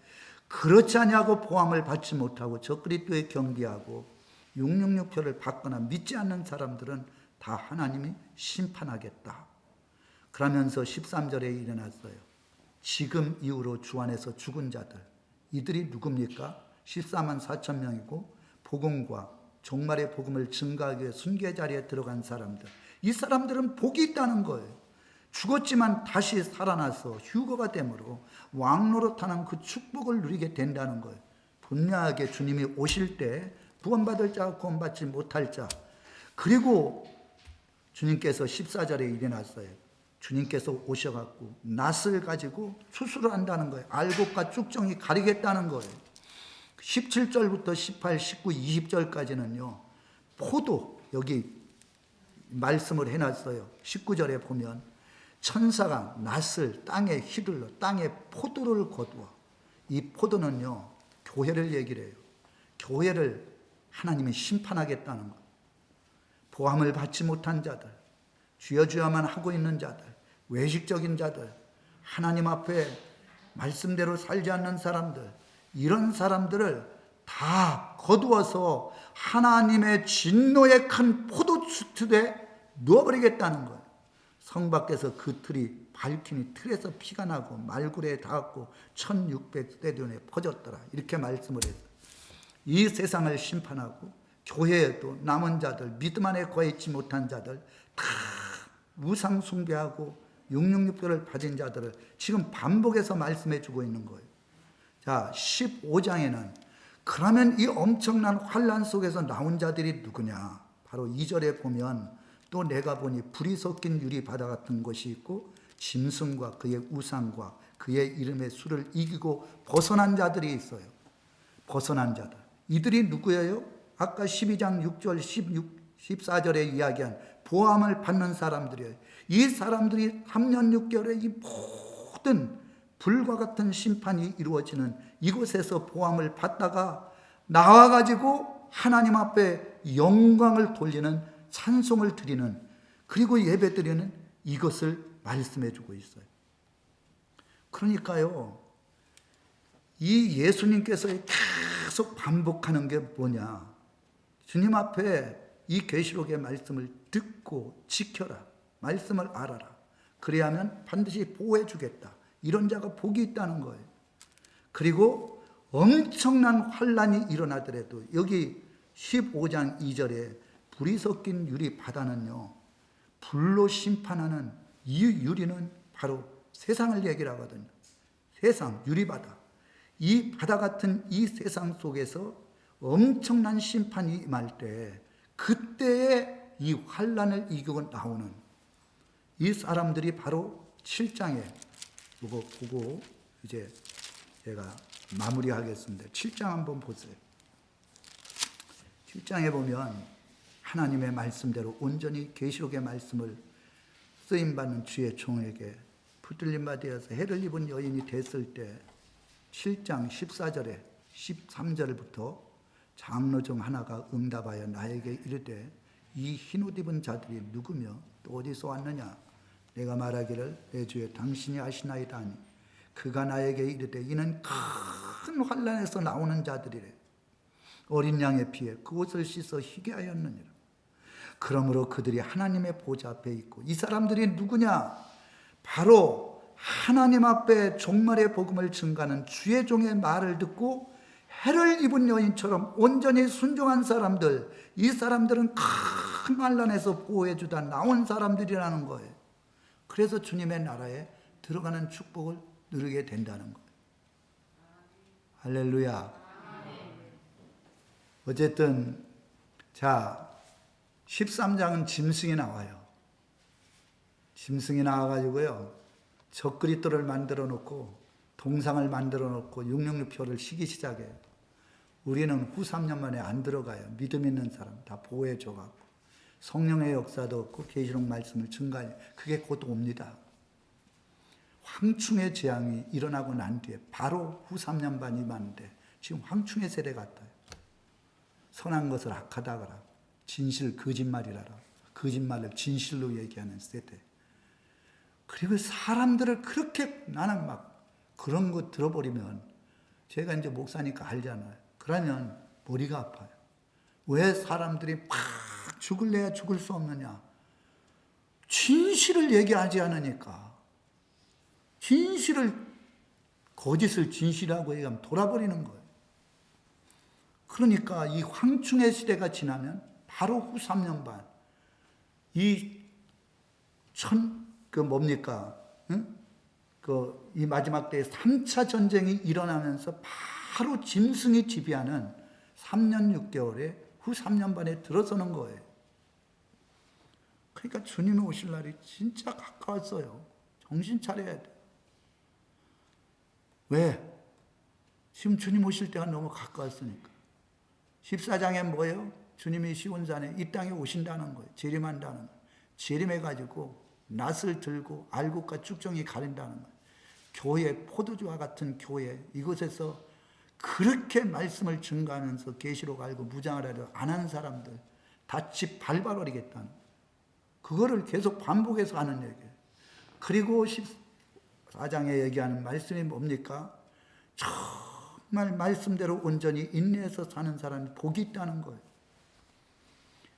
그렇지 아니하고 보함을 받지 못하고 적그리스도에 경배하고 666표를 받거나 믿지 않는 사람들은 다 하나님이 심판하겠다. 그러면서 13절에 일어났어요. 지금 이후로 주 안에서 죽은 자들, 이들이 누굽니까? 14만 4천 명이고 복음과 종말의 복음을 증거하기 위해 순교 자리에 들어간 사람들, 이 사람들은 복이 있다는 거예요. 죽었지만 다시 살아나서 휴거가 되므로 왕노릇하는 그 축복을 누리게 된다는 거예요. 분명하게 주님이 오실 때 구원받을 자와 구원받지 못할 자, 그리고 주님께서 14절에 일어났어요. 주님께서 오셔갖고 낫을 가지고 수술을 한다는 거예요. 알곡과 쭉정이 가리겠다는 거예요. 17절부터 18, 19, 20절까지는요 포도, 여기 말씀을 해놨어요. 19절에 보면 천사가 낫을 땅에 휘둘러 땅에 포도를 거두어, 이 포도는요 교회를 얘기를 해요. 교회를 하나님이 심판하겠다는 것. 보함을 받지 못한 자들, 주여 주여만 하고 있는 자들, 외식적인 자들, 하나님 앞에 말씀대로 살지 않는 사람들, 이런 사람들을 다 거두어서 하나님의 진노의 큰 포도주틀에 넣어버리겠다는 거예요. 성 밖에서 그 틀이 밝히니 틀에서 피가 나고 말굴에 닿았고 1600세대에 퍼졌더라. 이렇게 말씀을 했어요. 이 세상을 심판하고 교회에도 남은 자들, 믿음 안에 거했지 못한 자들 다 우상 숭배하고 666표를 받은 자들을 지금 반복해서 말씀해 주고 있는 거예요. 자, 15장에는 그러면 이 엄청난 환난 속에서 나온 자들이 누구냐? 바로 2절에 보면 또 내가 보니 불이 섞인 유리바다 같은 것이 있고 짐승과 그의 우상과 그의 이름의 수를 이기고 벗어난 자들이 있어요. 벗어난 자들. 이들이 누구예요? 아까 12장 6절 14절에 이야기한 보함을 받는 사람들이에요. 이 사람들이 3년 6개월의 이 모든 불과 같은 심판이 이루어지는 이곳에서 보함을 받다가 나와가지고 하나님 앞에 영광을 돌리는, 찬송을 드리는, 그리고 예배 드리는 이것을 말씀해 주고 있어요. 그러니까요, 이 예수님께서 계속 반복하는 게 뭐냐? 주님 앞에 이 계시록의 말씀을 듣고 지켜라. 말씀을 알아라. 그래야면 반드시 보호해 주겠다. 이런 자가 복이 있다는 거예요. 그리고 엄청난 환란이 일어나더라도 여기 15장 2절에 불이 섞인 유리 바다는요, 불로 심판하는 이 유리는 바로 세상을 얘기를 하거든요. 세상, 유리바다. 이 바다 같은 이 세상 속에서 엄청난 심판이 임할 때, 그때에 이 환란을 이기고 나오는 이 사람들이 바로 7장에, 이거 보고 이제 제가 마무리하겠습니다. 7장 한번 보세요. 7장에 보면 하나님의 말씀대로 온전히 계시록의 말씀을 쓰임받는 주의 종에게 붙들림 바 되어서 해를 입은 여인이 됐을 때 7장 14절에 13절부터 장로 중 하나가 응답하여 나에게 이르되 이 흰옷 입은 자들이 누구며 또 어디서 왔느냐? 내가 말하기를 내 주여 당신이 아시나이다 하니 그가 나에게 이르되 이는 큰 환난에서 나오는 자들이래. 어린 양의 피에 그옷을 씻어 희게 하였느니라. 그러므로 그들이 하나님의 보좌 앞에 있고, 이 사람들이 누구냐? 바로 하나님 앞에 종말의 복음을 증가하는 주의 종의 말을 듣고 해를 입은 여인처럼 온전히 순종한 사람들, 이 사람들은 큰 환난에서 보호해 주다 나온 사람들이라는 거예요. 그래서 주님의 나라에 들어가는 축복을 누리게 된다는 거예요. 할렐루야. 어쨌든 자, 13장은 짐승이 나와요. 짐승이 나와가지고요, 적그리스도를 만들어 놓고 동상을 만들어 놓고 666표를 시기 시작해요. 우리는 후 3년 만에 안 들어가요. 믿음 있는 사람 다 보호해 줘갖고 성령의 역사도 없고 계시록 말씀을 증가해요. 그게 곧 옵니다. 황충의 재앙이 일어나고 난 뒤에 바로 후 3년 반이 많은데 지금 황충의 세대 같아요. 선한 것을 악하다거라, 진실 거짓말이라라, 거짓말을 진실로 얘기하는 세대. 그리고 사람들을 그렇게, 나는 막 그런 거 들어버리면, 제가 이제 목사니까 알잖아요. 그러면 머리가 아파요. 왜 사람들이 막 죽을래야 죽을 수 없느냐? 진실을 얘기하지 않으니까. 진실을, 거짓을 진실하고 얘기하면 돌아버리는 거예요. 그러니까 이 황충의 시대가 지나면 바로 후 3년 반, 이 마지막 때에 3차 전쟁이 일어나면서 바로 짐승이 지배하는 3년 6개월에 후 3년 반에 들어서는 거예요. 그러니까 주님이 오실 날이 진짜 가까웠어요. 정신 차려야 돼. 왜? 지금 주님 오실 때가 너무 가까웠으니까. 14장에 뭐예요? 주님이 시온산에 이 땅에 오신다는 거예요. 재림한다는 거예요. 재림해가지고 낫을 들고 알곡과 쭉정이 가린다는 거예요. 교회, 포도주와 같은 교회, 이곳에서 그렇게 말씀을 증가하면서 계시록 알고 무장을 하려 안 한 사람들 다 집 밟아버리겠다는 거예요. 그거를 계속 반복해서 하는 얘기예요. 그리고 14장에 얘기하는 말씀이 뭡니까? 정말 말씀대로 온전히 인내해서 사는 사람이 복이 있다는 거예요.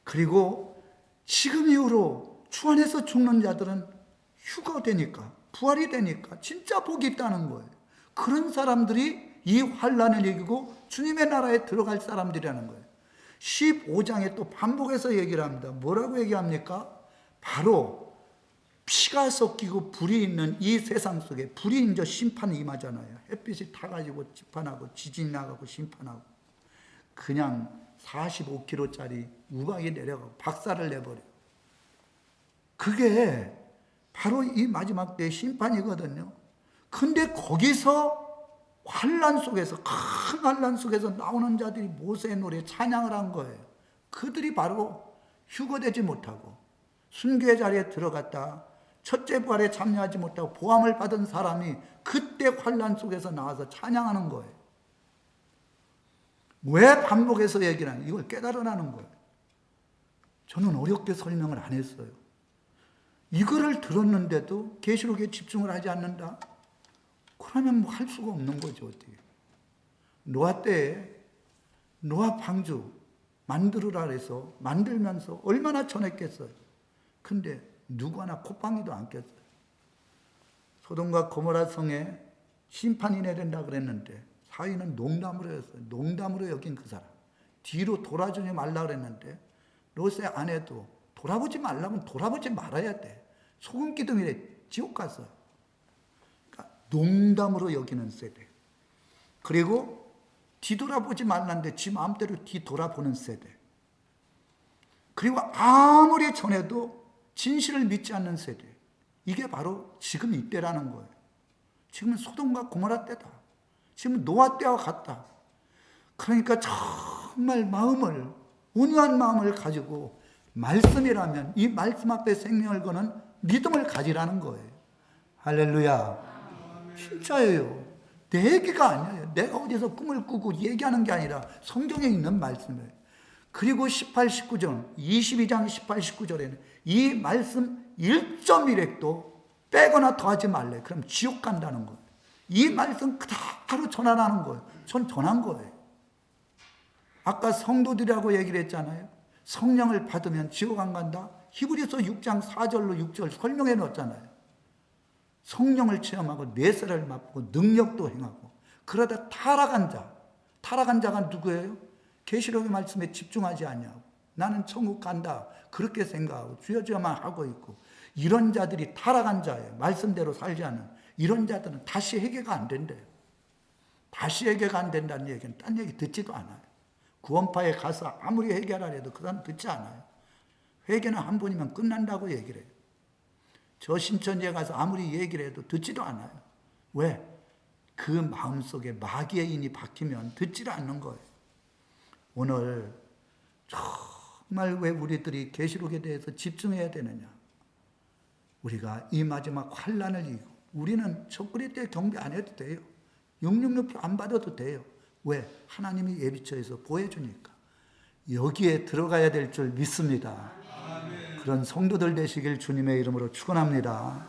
그리고 지금 이후로 주 안에서 죽는 자들은 휴거되니까, 부활이 되니까 진짜 복이 있다는 거예요. 그런 사람들이 이 환란을 이기고 주님의 나라에 들어갈 사람들이라는 거예요. 15장에 또 반복해서 얘기를 합니다. 뭐라고 얘기합니까? 바로 피가 섞이고 불이 있는 이 세상 속에, 불이 이제 심판이 임하잖아요. 햇빛이 타가지고 심판하고, 지진이 나가고 심판하고, 그냥 45kg짜리 우박이 내려가고 박살을 내버려요. 그게 바로 이 마지막 때의 심판이거든요. 근데 거기서 환란 속에서, 큰 환란 속에서 나오는 자들이 모세의 노래 찬양을 한 거예요. 그들이 바로 휴거되지 못하고 순교의 자리에 들어갔다 첫째 부활에 참여하지 못하고 보함을 받은 사람이 그때 환란 속에서 나와서 찬양하는 거예요. 왜 반복해서 얘기를 하냐? 이걸 깨달으라는 거예요. 저는 어렵게 설명을 안 했어요. 이거를 들었는데도 계시록에 집중을 하지 않는다? 그러면 뭐 할 수가 없는 거죠. 어떻게. 노아 때에 노아 방주 만들으라 해서 만들면서 얼마나 전했겠어요. 근데 누구 하나 콧방귀도 안 꼈어요. 소돔과 고모라 성에 심판이 내린다 그랬는데 사위는 농담으로 했어요. 농담으로 여긴 그 사람. 뒤로 돌아주지 말라 그랬는데 롯의 아내도 돌아보지 말라면 돌아보지 말아야 돼. 소금 기둥이래 지옥 갔어요. 그러니까 농담으로 여기는 세대. 그리고 뒤돌아보지 말라는데 지 마음대로 뒤돌아보는 세대. 그리고 아무리 전해도 진실을 믿지 않는 세대. 이게 바로 지금 이때라는 거예요. 지금은 소돔과 고모라 때다. 지금은 노아 때와 같다. 그러니까 정말 마음을, 온유한 마음을 가지고 말씀이라면 이 말씀 앞에 생명을 거는 믿음을 가지라는 거예요. 할렐루야. 진짜예요. 내 얘기가 아니에요. 내가 어디서 꿈을 꾸고 얘기하는 게 아니라 성경에 있는 말씀이에요. 그리고 18, 19절, 22장 18, 19절에는 이 말씀 1.1핵도 빼거나 더하지 말래. 그럼 지옥 간다는 거예요. 이 말씀 그대로 전하라는 거예요. 전 전한 거예요. 아까 성도들이라고 얘기를 했잖아요. 성령을 받으면 지옥 안 간다. 히브리서 6장 4절로 6절 설명해 놓았잖아요. 성령을 체험하고 내세를 맛보고 능력도 행하고 그러다 타락한 자. 타락한 자가 누구예요? 계시록의 말씀에 집중하지 않냐고. 나는 천국 간다. 그렇게 생각하고 주여주여만 하고 있고 이런 자들이 타락한 자예요. 말씀대로 살지 않은 이런 자들은 다시 회개가 안 된대요. 다시 회개가 안 된다는 얘기는 딴 얘기 듣지도 않아요. 구원파에 가서 아무리 회개하라 해도 그 사람 듣지 않아요. 회개는 한 번이면 끝난다고 얘기를 해요. 저 신천지에 가서 아무리 얘기를 해도 듣지도 않아요. 왜? 그 마음속에 마귀의 인이 박히면 듣지를 않는 거예요. 오늘 정말 왜 우리들이 계시록에 대해서 집중해야 되느냐? 우리가 이 마지막 환난을 이기고 우리는 첫그리 때 경배 안 해도 돼요. 666표 안 받아도 돼요. 왜? 하나님이 예비처에서 보여주니까. 여기에 들어가야 될 줄 믿습니다. 그런 성도들 되시길 주님의 이름으로 축원합니다.